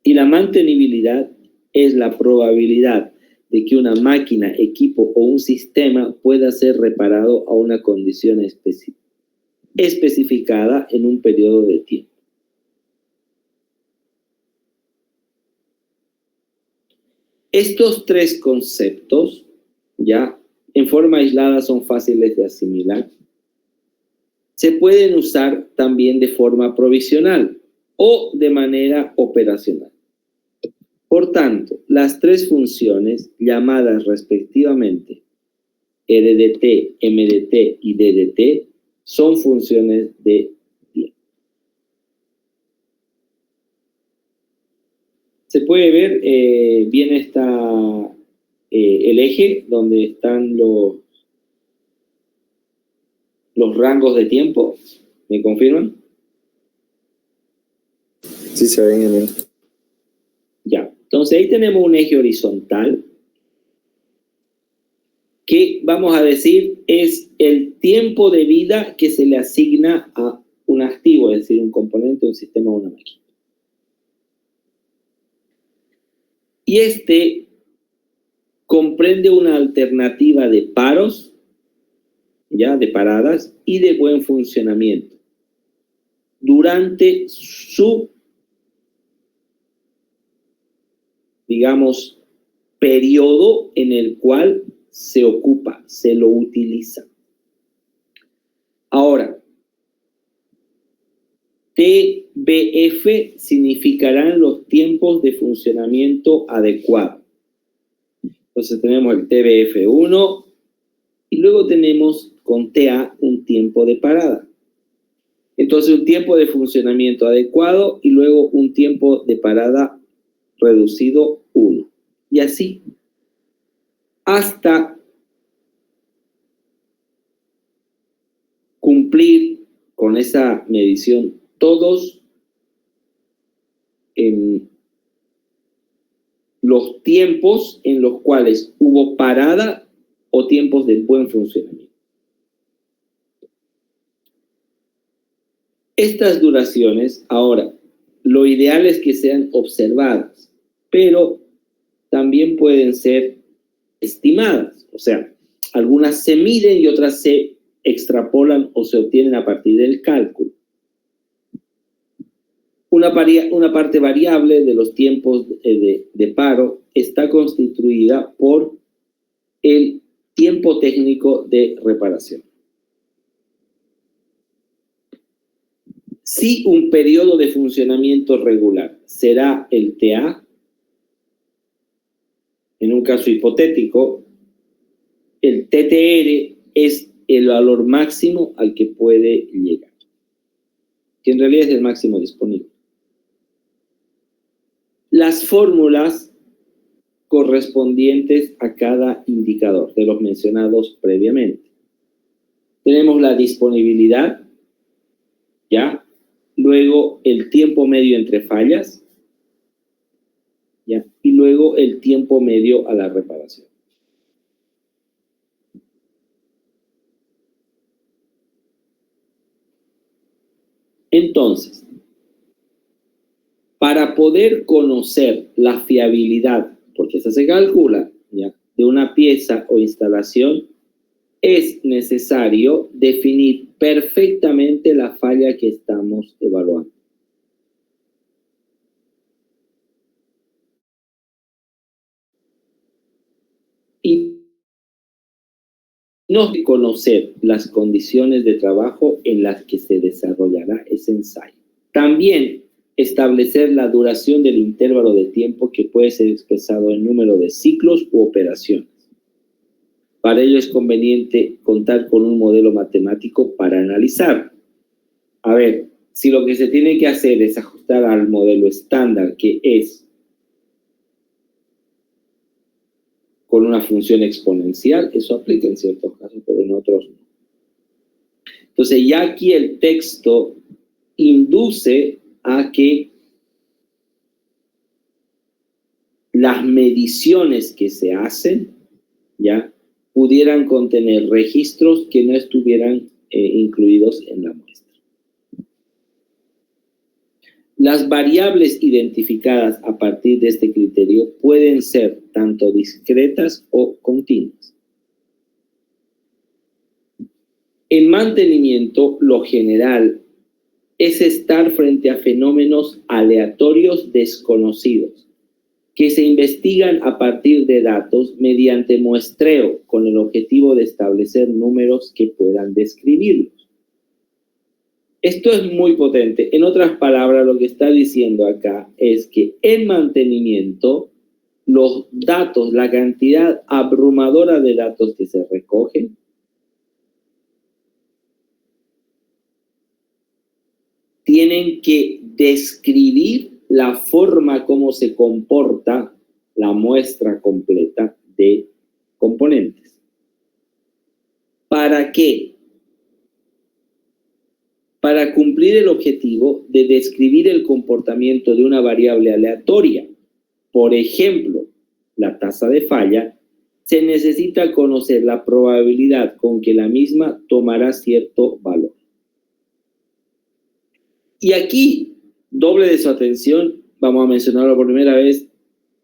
Y la mantenibilidad es la probabilidad de que una máquina, equipo o un sistema pueda ser reparado a una condición especificada en un periodo de tiempo. Estos tres conceptos, ya en forma aislada, son fáciles de asimilar. Se pueden usar también de forma provisional o de manera operacional. Por tanto, las tres funciones llamadas respectivamente RDT, MDT y DDT son funciones de tiempo. Se puede ver bien el eje donde están los rangos de tiempo. ¿Me confirman? Sí, se ven en el... Ya. Entonces ahí tenemos un eje horizontal que vamos a decir es el tiempo de vida que se le asigna a un activo, es decir, un componente, un sistema o una máquina. Y este comprende una alternativa de paros, ya, de paradas y de buen funcionamiento durante su, digamos, periodo en el cual se ocupa, se lo utiliza. Ahora, TBF significarán los tiempos de funcionamiento adecuado. Entonces tenemos el TBF1 y luego tenemos con TA un tiempo de parada. Entonces un tiempo de funcionamiento adecuado y luego un tiempo de parada reducido 1. Y así hasta cumplir con esa medición todos los tiempos en los cuales hubo parada o tiempos de buen funcionamiento. Estas duraciones, ahora, lo ideal es que sean observadas, pero también pueden ser estimadas. O sea, algunas se miden y otras se extrapolan o se obtienen a partir del cálculo. Una parte variable de los tiempos de paro está constituida por el tiempo técnico de reparación. Si un periodo de funcionamiento regular será el TA, en un caso hipotético, el TTR es el valor máximo al que puede llegar, que en realidad es el máximo disponible. Las fórmulas correspondientes a cada indicador de los mencionados previamente. Tenemos la disponibilidad, ¿ya? Luego el tiempo medio entre fallas, ¿ya? Y luego el tiempo medio a la reparación. Entonces, para poder conocer la fiabilidad, porque esa se calcula, ¿ya?, de una pieza o instalación, es necesario definir perfectamente la falla que estamos evaluando. Y no conocer las condiciones de trabajo en las que se desarrollará ese ensayo. También establecer la duración del intervalo de tiempo que puede ser expresado en número de ciclos u operaciones. Para ello es conveniente contar con un modelo matemático para analizar. A ver, si lo que se tiene que hacer es ajustar al modelo estándar, que es con una función exponencial, eso aplica en ciertos casos, pero en otros no. Entonces ya aquí el texto induce a que las mediciones que se hacen, ya, pudieran contener registros que no estuvieran incluidos en la muestra. Las variables identificadas a partir de este criterio pueden ser tanto discretas o continuas. En mantenimiento, lo general es estar frente a fenómenos aleatorios desconocidos, que se investigan a partir de datos mediante muestreo con el objetivo de establecer números que puedan describirlos. Esto es muy potente. En otras palabras, lo que está diciendo acá es que en mantenimiento, los datos, la cantidad abrumadora de datos que se recogen, tienen que describir la forma como se comporta la muestra completa de componentes. ¿Para qué? Para cumplir el objetivo de describir el comportamiento de una variable aleatoria. Por ejemplo, la tasa de falla, se necesita conocer la probabilidad con que la misma tomará cierto valor. Y aquí, doble de su atención, vamos a mencionarlo por primera vez,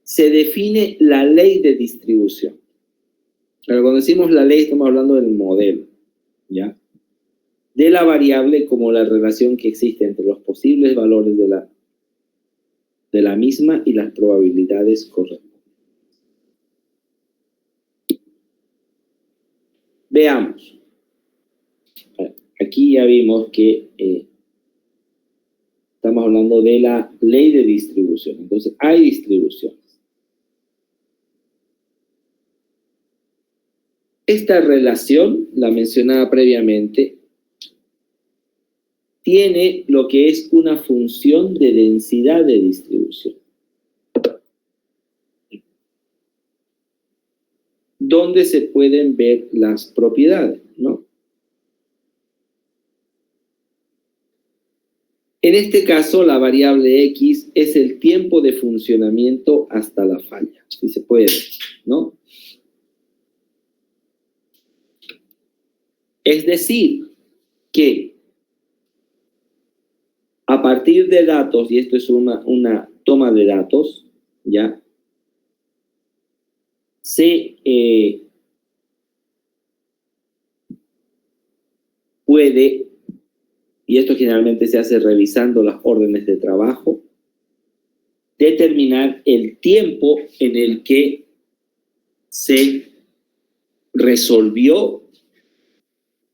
se define la ley de distribución. Pero cuando decimos la ley, estamos hablando del modelo, ¿ya? De la variable como la relación que existe entre los posibles valores de la misma y las probabilidades correctas. Veamos. Aquí ya vimos que estamos hablando de la ley de distribución. Entonces, hay distribuciones. Esta relación, la mencionaba previamente, tiene lo que es una función de densidad de distribución, donde se pueden ver las propiedades, ¿no? En este caso, la variable X es el tiempo de funcionamiento hasta la falla, si se puede, ¿no? Es decir, que a partir de datos, y esto es una toma de datos, ¿ya? Se puede, y esto generalmente se hace revisando las órdenes de trabajo, determinar el tiempo en el que se resolvió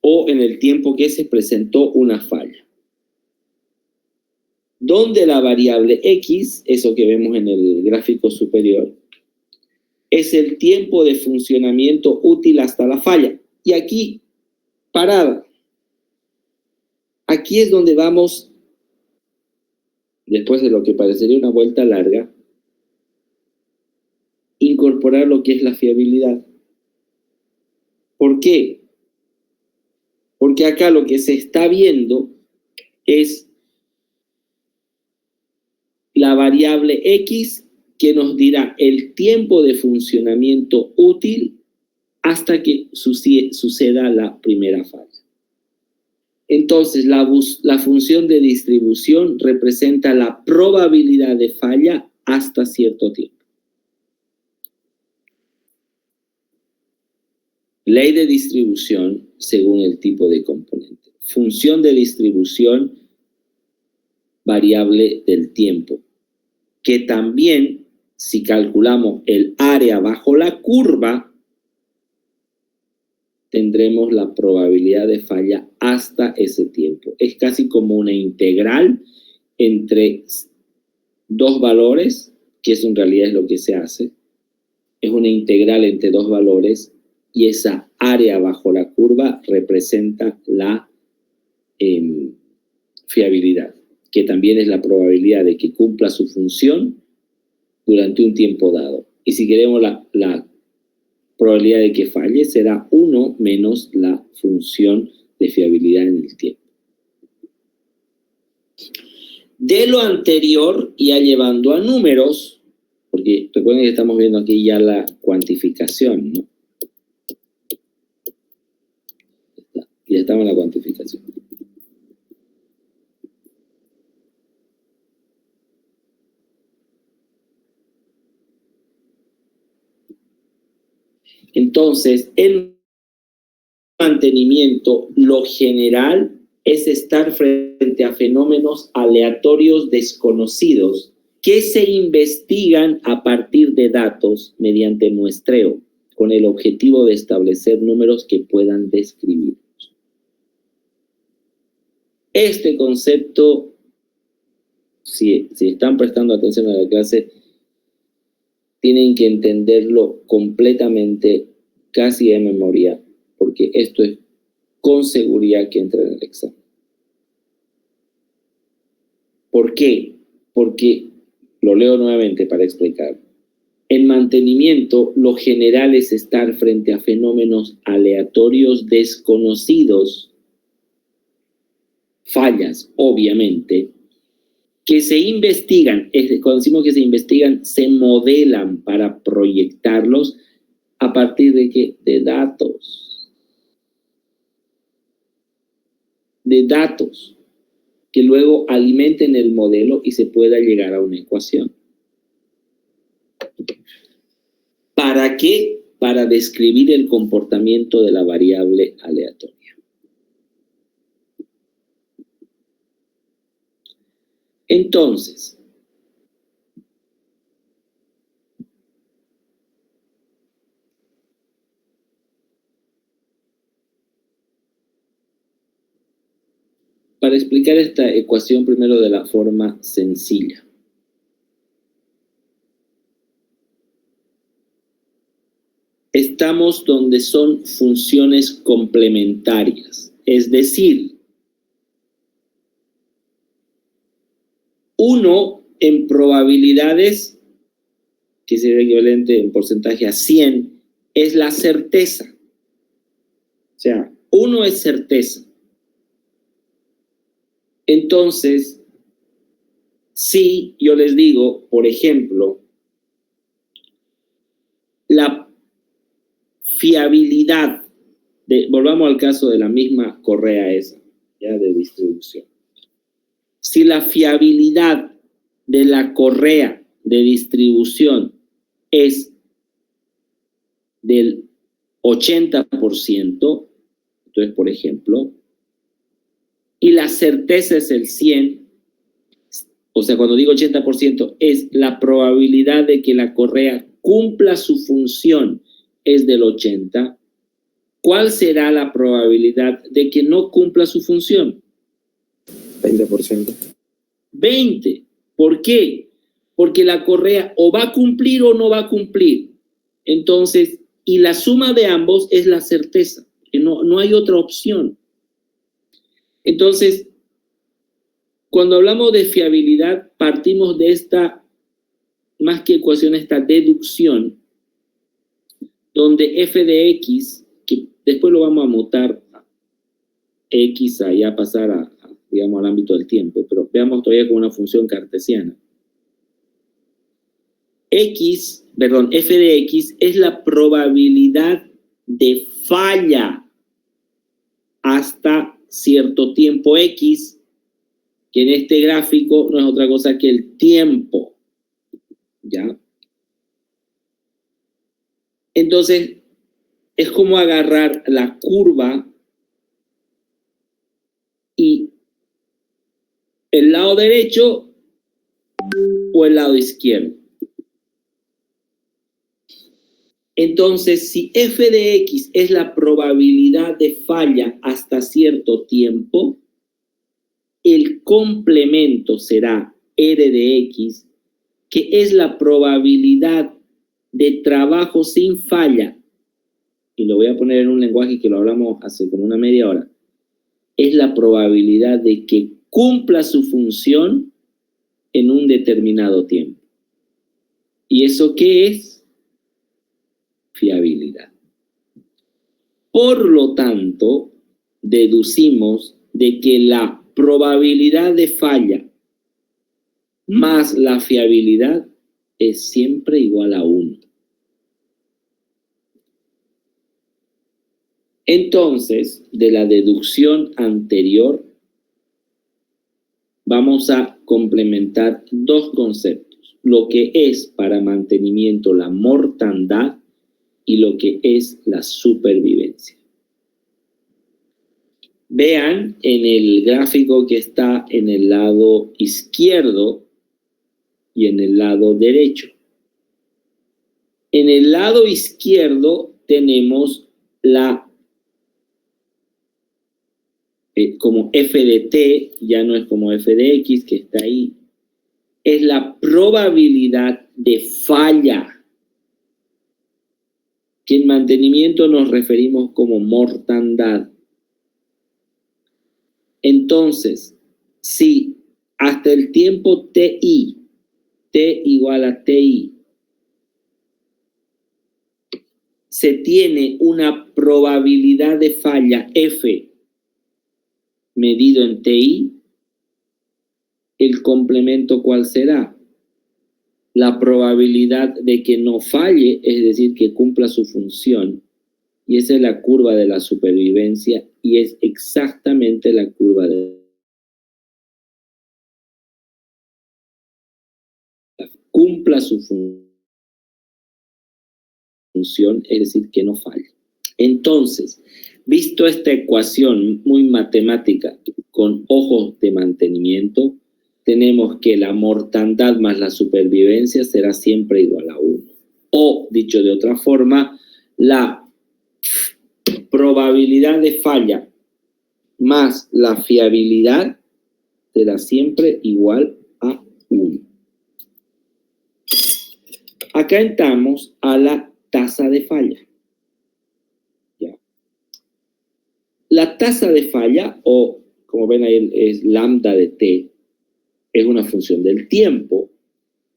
o en el tiempo que se presentó una falla. Donde la variable X, eso que vemos en el gráfico superior, es el tiempo de funcionamiento útil hasta la falla. Y aquí, parada. Aquí es donde vamos, después de lo que parecería una vuelta larga, incorporar lo que es la fiabilidad. ¿Por qué? Porque acá lo que se está viendo es la variable X que nos dirá el tiempo de funcionamiento útil hasta que suceda la primera falla. Entonces, la función de distribución representa la probabilidad de falla hasta cierto tiempo. Ley de distribución según el tipo de componente. Función de distribución, variable del tiempo, que también, si calculamos el área bajo la curva, tendremos la probabilidad de falla hasta ese tiempo. Es casi como una integral entre dos valores, que eso en realidad es lo que se hace. Es una integral entre dos valores y esa área bajo la curva representa la fiabilidad, que también es la probabilidad de que cumpla su función durante un tiempo dado. Y si queremos la probabilidad de que falle, será 1 menos la función de fiabilidad en el tiempo. De lo anterior, ya llevando a números, porque recuerden que estamos viendo aquí ya la cuantificación, ¿no? Ya estamos en la cuantificación. Entonces, el mantenimiento, lo general, es estar frente a fenómenos aleatorios desconocidos que se investigan a partir de datos mediante muestreo, con el objetivo de establecer números que puedan describirlos. Este concepto, si están prestando atención a la clase, tienen que entenderlo completamente, casi de memoria, porque esto es con seguridad que entra en el examen. ¿Por qué? Porque, lo leo nuevamente para explicar. En mantenimiento, lo general es estar frente a fenómenos aleatorios desconocidos, fallas, obviamente, que se investigan. Cuando decimos que se investigan, se modelan para proyectarlos a partir de ¿qué? De datos. De datos que luego alimenten el modelo y se pueda llegar a una ecuación. ¿Para qué? Para describir el comportamiento de la variable aleatoria. Entonces, para explicar esta ecuación primero de la forma sencilla. Estamos donde son funciones complementarias, es decir, 1 en probabilidades, que sería equivalente en porcentaje a 100, es la certeza. O sea, 1 es certeza. Entonces, si yo les digo, por ejemplo, la fiabilidad, volvamos al caso de la misma correa esa, ya de distribución. Si la fiabilidad de la correa de distribución es del 80%, entonces, por ejemplo, y la certeza es el 100%, o sea, cuando digo 80%, es la probabilidad de que la correa cumpla su función es del 80%, ¿cuál será la probabilidad de que no cumpla su función? 20%. 20%. ¿Por qué? Porque la correa o va a cumplir o no va a cumplir. Entonces, y la suma de ambos es la certeza, que no hay otra opción. Entonces, cuando hablamos de fiabilidad, partimos de esta, más que ecuación, esta deducción, donde f de x, que después lo vamos a mutar a x, a ya pasar digamos, al ámbito del tiempo, pero veamos todavía con una función cartesiana. F de x es la probabilidad de falla hasta cierto tiempo x, que en este gráfico no es otra cosa que el tiempo, ¿ya? Entonces, es como agarrar la curva y el lado derecho o el lado izquierdo. Entonces, si f de x es la probabilidad de falla hasta cierto tiempo, el complemento será r de x, que es la probabilidad de trabajo sin falla, y lo voy a poner en un lenguaje que lo hablamos hace como una media hora, es la probabilidad de que cumpla su función en un determinado tiempo. ¿Y eso qué es? Fiabilidad. Por lo tanto, deducimos de que la probabilidad de falla más la fiabilidad es siempre igual a 1. Entonces, de la deducción anterior, vamos a complementar dos conceptos: lo que es para mantenimiento la mortandad y lo que es la supervivencia. Vean en el gráfico que está en el lado izquierdo y en el lado derecho. En el lado izquierdo tenemos la como f de t, ya no es como f de x, que está ahí, es la probabilidad de falla, que en mantenimiento nos referimos como mortandad. Entonces, si hasta el tiempo ti, t igual a ti, se tiene una probabilidad de falla f medido en ti, el complemento ¿cuál será? La probabilidad de que no falle, es decir, que cumpla su función. Y esa es la curva de la supervivencia y es exactamente la curva de cumpla su función, es decir, que no falle. Entonces, visto esta ecuación muy matemática con ojos de mantenimiento, tenemos que la mortandad más la supervivencia será siempre igual a 1. O, dicho de otra forma, la probabilidad de falla más la fiabilidad será siempre igual a 1. Acá entramos a la tasa de falla. ¿Ya? La tasa de falla, o como ven ahí es lambda de t, es una función del tiempo,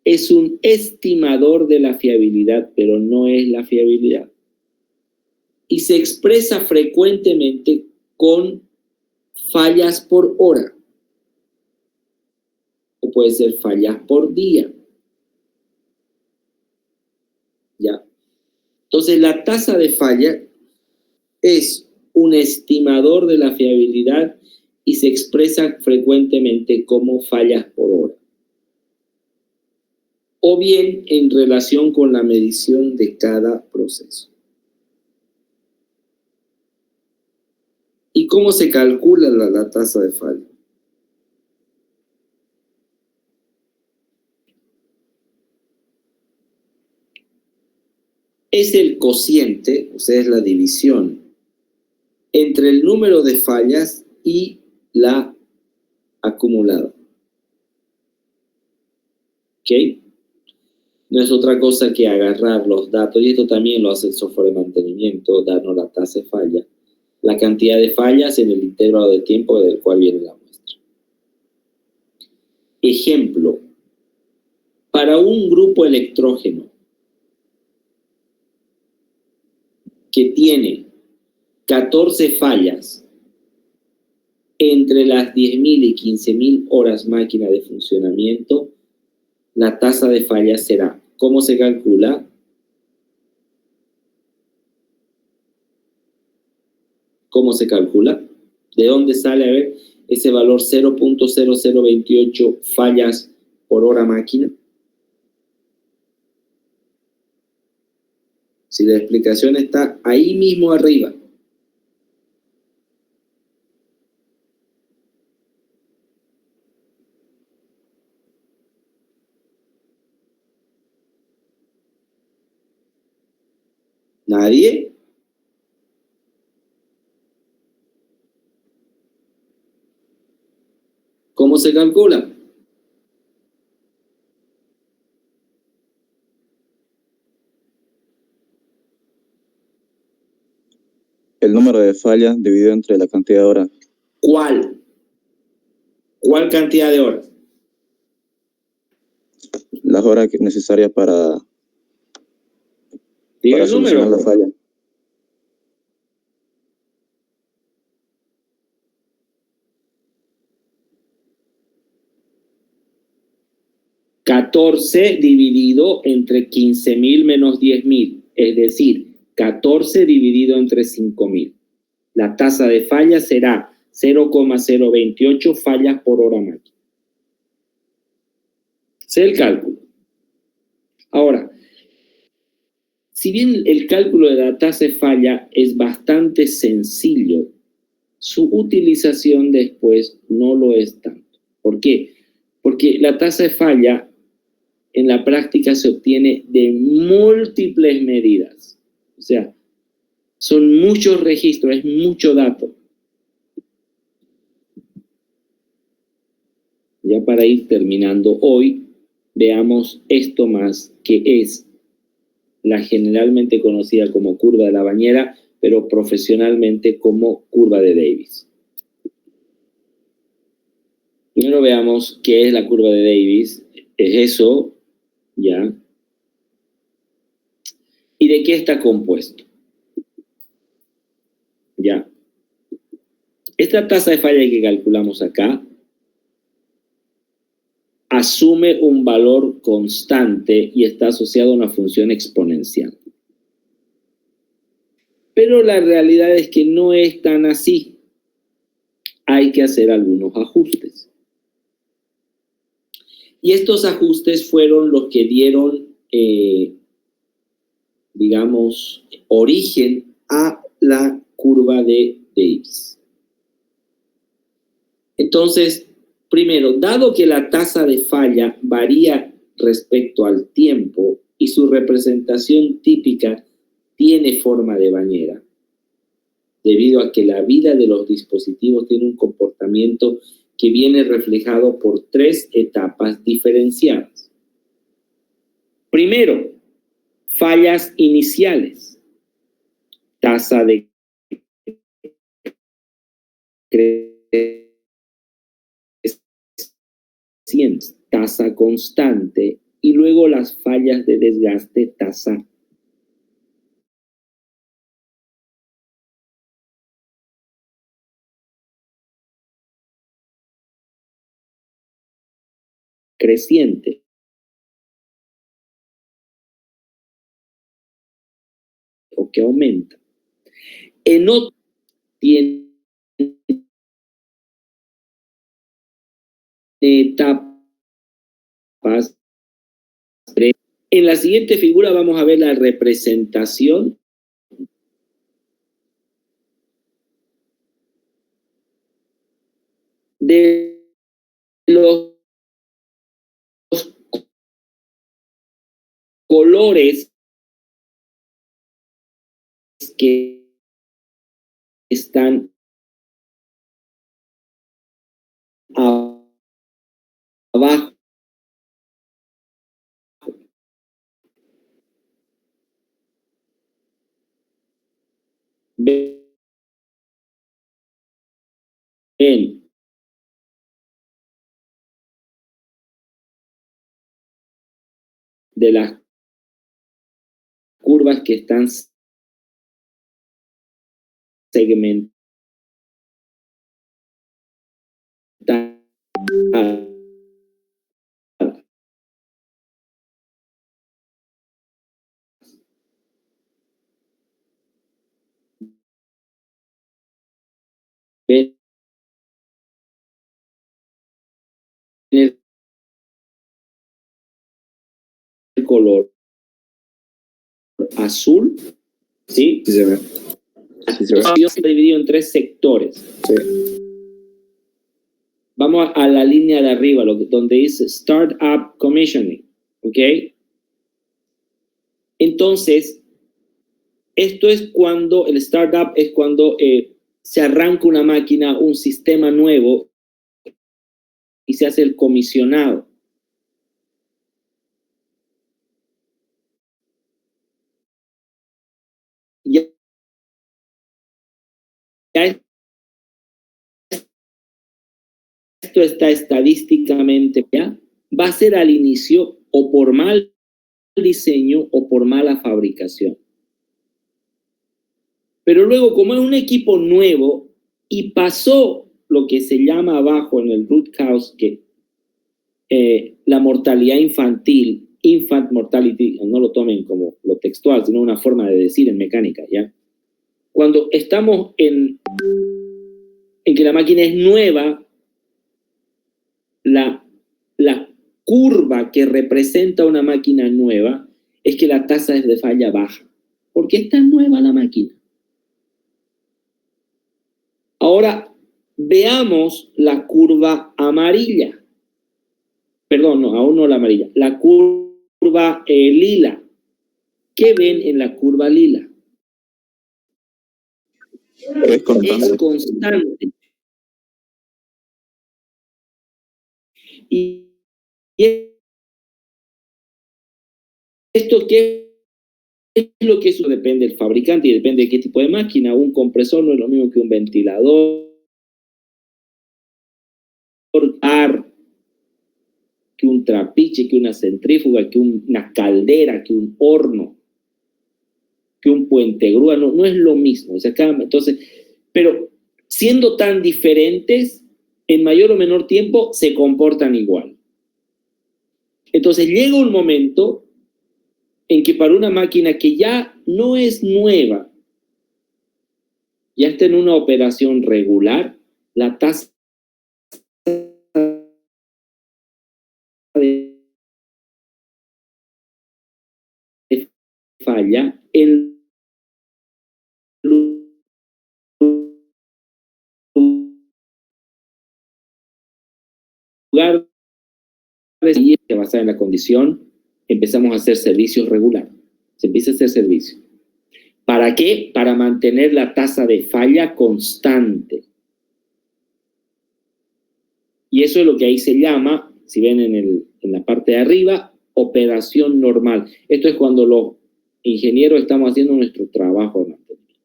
es un estimador de la fiabilidad, pero no es la fiabilidad. Y se expresa frecuentemente con fallas por hora, o puede ser fallas por día. ¿Ya? Entonces, la tasa de falla es un estimador de la fiabilidad y se expresa frecuentemente como fallas por hora, o bien en relación con la medición de cada proceso. ¿Y cómo se calcula la tasa de falla? Es el cociente, o sea, es la división entre el número de fallas y la acumulada. ¿Ok? No es otra cosa que agarrar los datos, y esto también lo hace el software de mantenimiento, darnos la tasa de falla, la cantidad de fallas en el intervalo de tiempo del cual viene la muestra. Ejemplo, para un grupo electrógeno que tiene 14 fallas entre las 10.000 y 15.000 horas máquina de funcionamiento, la tasa de fallas será, ¿cómo se calcula? ¿Cómo se calcula? ¿De dónde sale, a ver, ese valor 0.0028 fallas por hora máquina? Si la explicación está ahí mismo arriba. ¿Nadie? ¿Cómo se calcula? El número de fallas dividido entre la cantidad de horas. ¿Cuál? ¿Cuál cantidad de horas? Las horas necesarias para Diga el solucionar número. la falla. $14 dividido entre 15.000 menos 10.000, es decir, 14 dividido entre 5.000. La tasa de falla será 0,028 fallas por hora máquina. Ese es el cálculo. Ahora, si bien el cálculo de la tasa de falla es bastante sencillo, su utilización después no lo es tanto. ¿Por qué? Porque la tasa de falla en la práctica se obtiene de múltiples medidas. O sea, son muchos registros, es mucho dato. Ya para ir terminando hoy, veamos esto más, que es la generalmente conocida como curva de la bañera, pero profesionalmente como curva de Davis. Primero veamos qué es la curva de Davis. Es eso, ¿ya? ¿Y de qué está compuesto? Ya. Esta tasa de falla que calculamos acá asume un valor constante y está asociado a una función exponencial. Pero la realidad es que no es tan así. Hay que hacer algunos ajustes. Y estos ajustes fueron los que dieron, digamos, origen a la curva de Davis. Entonces, primero, dado que la tasa de falla varía respecto al tiempo y su representación típica tiene forma de bañera, debido a que la vida de los dispositivos tiene un comportamiento que viene reflejado por 3 etapas diferenciadas. Primero, fallas iniciales, tasa de tasa constante, y luego las fallas de desgaste, tasa creciente. O que aumenta. En otro tiene etapas. En la siguiente figura vamos a ver la representación de los colores que están abajo. Ven de las curvas que están segmentadas. Ven el color azul, ¿sí? Sí se ve. Sí se ve. Está dividido en 3 sectores. Sí. Vamos a la línea de arriba, donde dice Startup Commissioning, ¿ok? Entonces, esto es cuando el startup es cuando se arranca una máquina, un sistema nuevo y se hace el comisionado. Ya esto está estadísticamente, ¿ya? Va a ser al inicio o por mal diseño o por mala fabricación. Pero luego, como es un equipo nuevo y pasó lo que se llama abajo en el root cause, que la mortalidad infantil, infant mortality, no lo tomen como lo textual, sino una forma de decir en mecánica, ¿ya? Cuando estamos en que la máquina es nueva, la curva que representa una máquina nueva es que la tasa de falla baja, porque está nueva la máquina. Ahora, veamos la curva amarilla. Perdón, no, aún no la amarilla. La curva lila. ¿Qué ven en la curva lila? Es constante. Es constante. Y esto qué es lo que eso depende del fabricante y depende de qué tipo de máquina. Un compresor no es lo mismo que un ventilador, que un trapiche, que una centrífuga, que una caldera, que un horno, que un puente grúa, no es lo mismo. O sea, entonces, pero siendo tan diferentes, en mayor o menor tiempo se comportan igual. Entonces llega un momento en que para una máquina que ya no es nueva, ya está en una operación regular, la tasa de falla en lugar de basada en la condición, empezamos a hacer servicios regulares. Se empieza a hacer servicio. ¿Para qué? Para mantener la tasa de falla constante. Y eso es lo que ahí se llama, si ven en la parte de arriba, operación normal. Esto es cuando los ingenieros estamos haciendo nuestro trabajo de mantenimiento.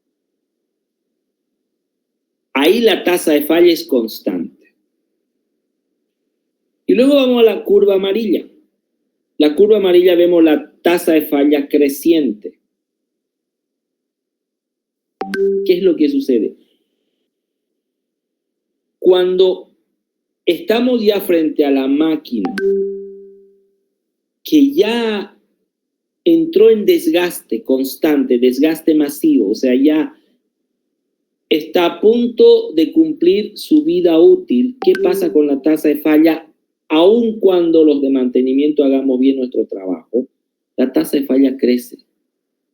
Ahí la tasa de falla es constante. Y luego vamos a la curva amarilla. La curva amarilla vemos la tasa de falla creciente. ¿Qué es lo que sucede? Cuando estamos ya frente a la máquina que ya entró en desgaste constante, desgaste masivo, o sea, ya está a punto de cumplir su vida útil, ¿qué pasa con la tasa de falla? Aun cuando los de mantenimiento hagamos bien nuestro trabajo, la tasa de falla crece,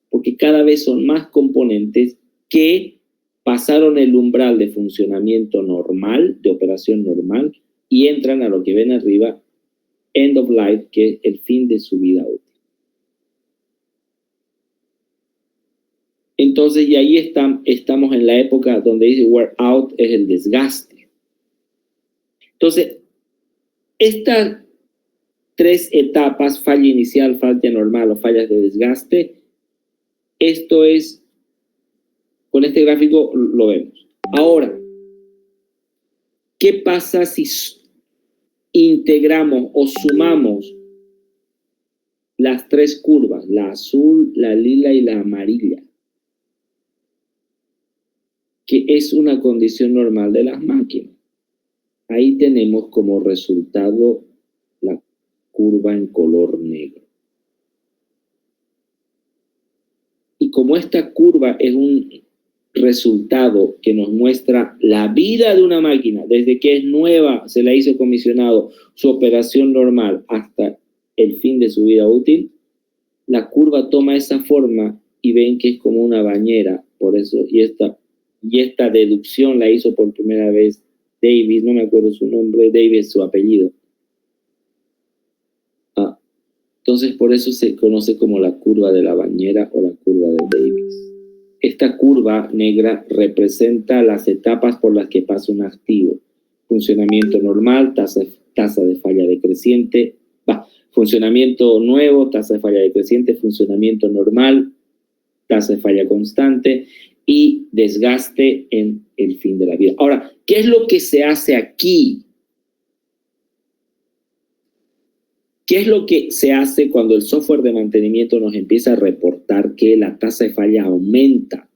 porque cada vez son más componentes que pasaron el umbral de funcionamiento normal, de operación normal, y entran a lo que ven arriba, end of life, que es el fin de su vida útil. Entonces, y ahí estamos en la época donde dice wear out, es el desgaste. Entonces, estas tres etapas, falla inicial, falla normal o fallas de desgaste, esto es, con este gráfico lo vemos. Ahora, ¿qué pasa si integramos o sumamos las tres curvas, la azul, la lila y la amarilla? Que es una condición normal de las máquinas. Ahí tenemos como resultado la curva en color negro. Y como esta curva es un resultado que nos muestra la vida de una máquina, desde que es nueva, se la hizo comisionado, su operación normal hasta el fin de su vida útil, la curva toma esa forma y ven que es como una bañera, por eso, y esta deducción la hizo por primera vez Davis, no me acuerdo su nombre, Davis es su apellido. Entonces por eso se conoce como la curva de la bañera o la curva de Davis. Esta curva negra representa las etapas por las que pasa un activo. Funcionamiento normal, tasa de falla decreciente, funcionamiento nuevo, tasa de falla decreciente, funcionamiento normal, tasa de falla constante y desgaste en el fin de la vida. Ahora, ¿qué es lo que se hace aquí? ¿Qué es lo que se hace cuando el software de mantenimiento nos empieza a reportar que la tasa de falla aumenta?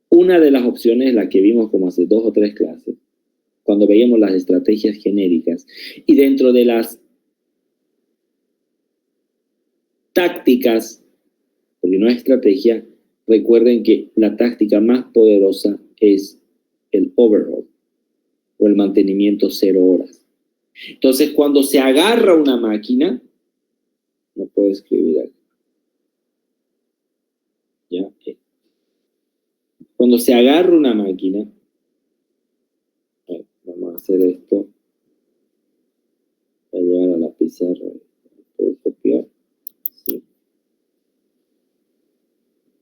Una de las opciones, la que vimos como hace 2 o 3 clases, cuando veíamos las estrategias genéricas, y dentro de las tácticas, porque no es estrategia, recuerden que la táctica más poderosa es el overhaul o el mantenimiento 0 horas. Entonces, cuando se agarra una máquina, no puedo escribir aquí. ¿Ya? Cuando se agarra una máquina, vamos a hacer esto. Voy a llevar a la pizarra. ¿Puedo copiar? Sí.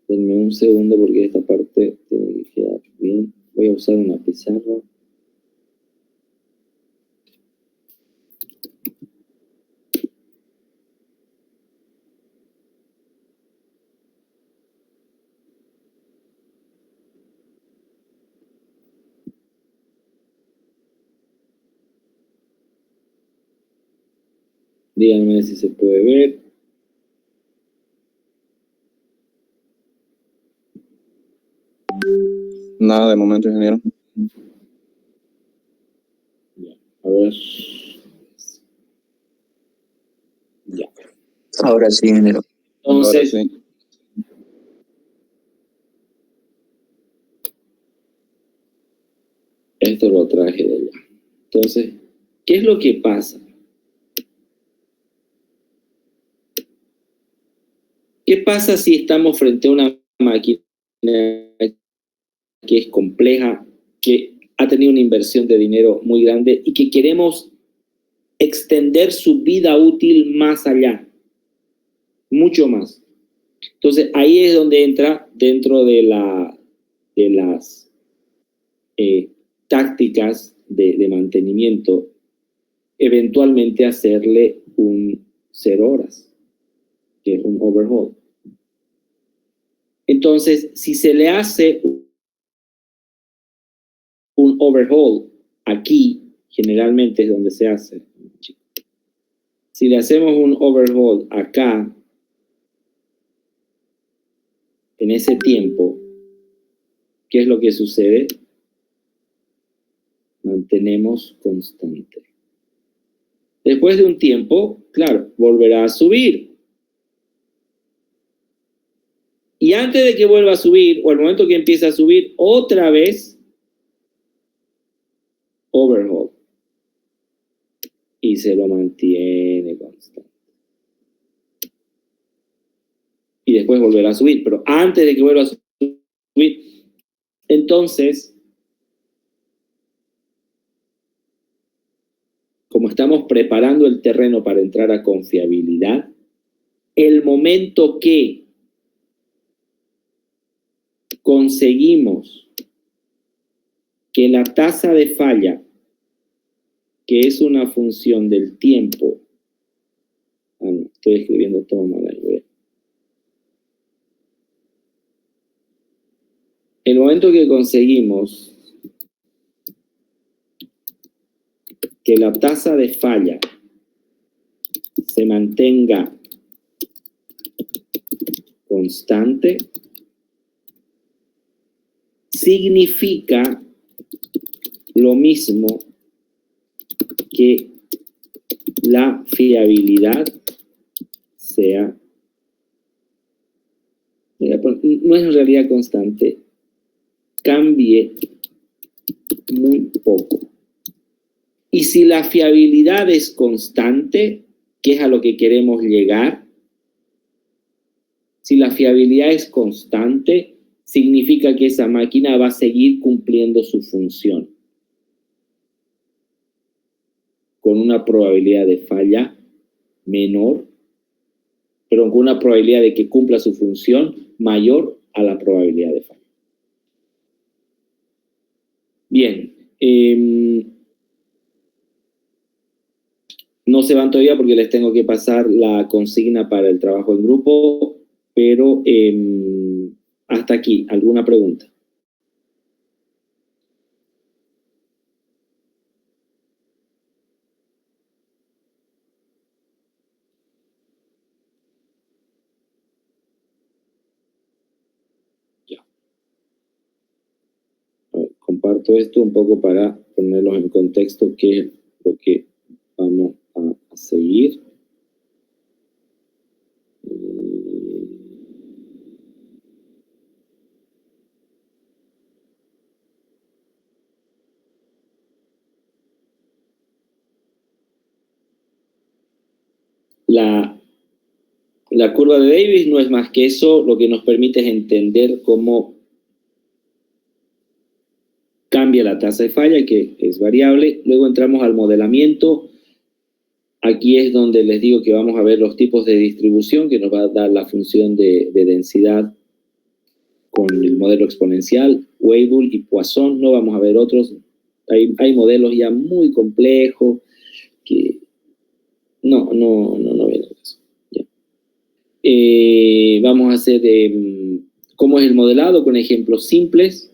Denme un segundo porque esta parte tiene que quedar bien. Voy a usar una pizarra. Díganme si se puede ver. Nada de momento, ingeniero. A ver. Ya. Ahora sí, ingeniero. Entonces, Ahora sí. esto lo traje de allá. Entonces, ¿qué es lo que pasa? ¿Qué pasa si estamos frente a una máquina que es compleja, que ha tenido una inversión de dinero muy grande y que queremos extender su vida útil más allá, mucho más? Entonces, ahí es donde entra dentro de las tácticas de mantenimiento, eventualmente hacerle un 0 horas, que es un overhaul. Entonces, si se le hace un overhaul aquí, generalmente es donde se hace. Si le hacemos un overhaul acá, en ese tiempo, ¿qué es lo que sucede? Mantenemos constante. Después de un tiempo, claro, volverá a subir. Y antes de que vuelva a subir, o al momento que empieza a subir, otra vez, overhaul. Y se lo mantiene constante. Y después volverá a subir. Pero antes de que vuelva a subir, entonces, como estamos preparando el terreno para entrar a confiabilidad, el momento que conseguimos que la tasa de falla, que es una función del tiempo, no, estoy escribiendo todo mal ahí, el momento que conseguimos que la tasa de falla se mantenga constante, significa lo mismo que la fiabilidad sea, no es en realidad constante, cambie muy poco. Y si la fiabilidad es constante, que es a lo que queremos llegar, si la fiabilidad es constante, significa que esa máquina va a seguir cumpliendo su función, con una probabilidad de falla menor, pero con una probabilidad de que cumpla su función mayor a la probabilidad de falla. Bien, no se van todavía porque les tengo que pasar la consigna para el trabajo en grupo, pero hasta aquí, ¿alguna pregunta? Ya. Comparto esto un poco para ponerlos en contexto, qué es lo que vamos a seguir. La curva de Davis no es más que eso, lo que nos permite es entender cómo cambia la tasa de falla, que es variable. Luego entramos al modelamiento. Aquí es donde les digo que vamos a ver los tipos de distribución, que nos va a dar la función de densidad con el modelo exponencial, Weibull y Poisson. No vamos a ver otros. Hay modelos ya muy complejos que no vienen eso. Vamos a hacer cómo es el modelado con ejemplos simples.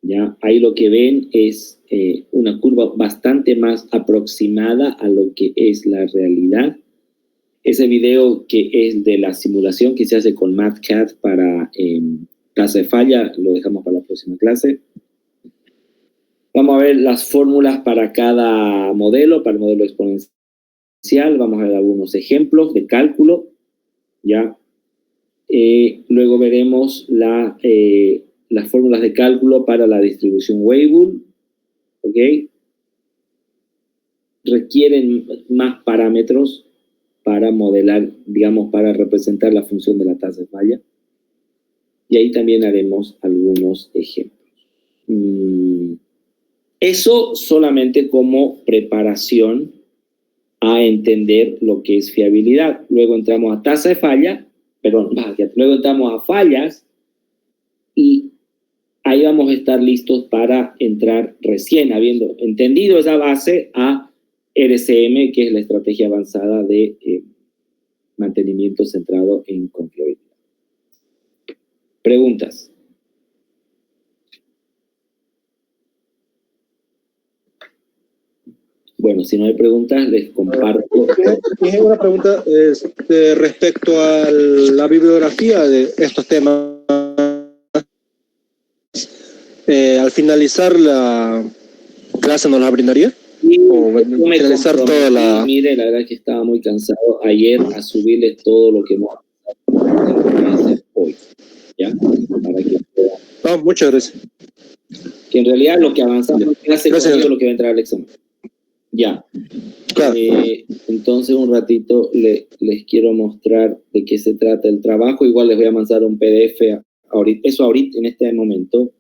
¿ya? Ahí lo que ven es una curva bastante más aproximada a lo que es la realidad. Ese video que es de la simulación que se hace con MathCAD para tasa de falla, lo dejamos para la próxima clase. Vamos a ver las fórmulas para cada modelo, para el modelo exponencial. Vamos a ver algunos ejemplos de cálculo, ¿ya? Luego veremos las fórmulas de cálculo para la distribución Weibull, ¿ok? Requieren más parámetros para modelar, digamos, para representar la función de la tasa de falla. Y ahí también haremos algunos ejemplos. Eso solamente como preparación a entender lo que es fiabilidad. Luego entramos a tasa de falla, luego entramos a fallas y ahí vamos a estar listos para entrar recién, habiendo entendido esa base, a RCM, que es la estrategia avanzada de mantenimiento centrado en confiabilidad. ¿Preguntas? Bueno, si no hay preguntas, les comparto. Tiene una pregunta respecto a la bibliografía de estos temas. Al finalizar la clase, ¿nos la brindaría? ¿O finalizar toda la...? Mire, la verdad es que estaba muy cansado ayer a subirles todo lo que hemos hacer hoy, ¿ya? Para que puedan... muchas gracias. Que en realidad lo que avanzamos en clase es lo que va a entrar al examen. Ya. Claro. Entonces un ratito les quiero mostrar de qué se trata el trabajo. Igual les voy a mandar un PDF ahorita, eso ahorita en este momento,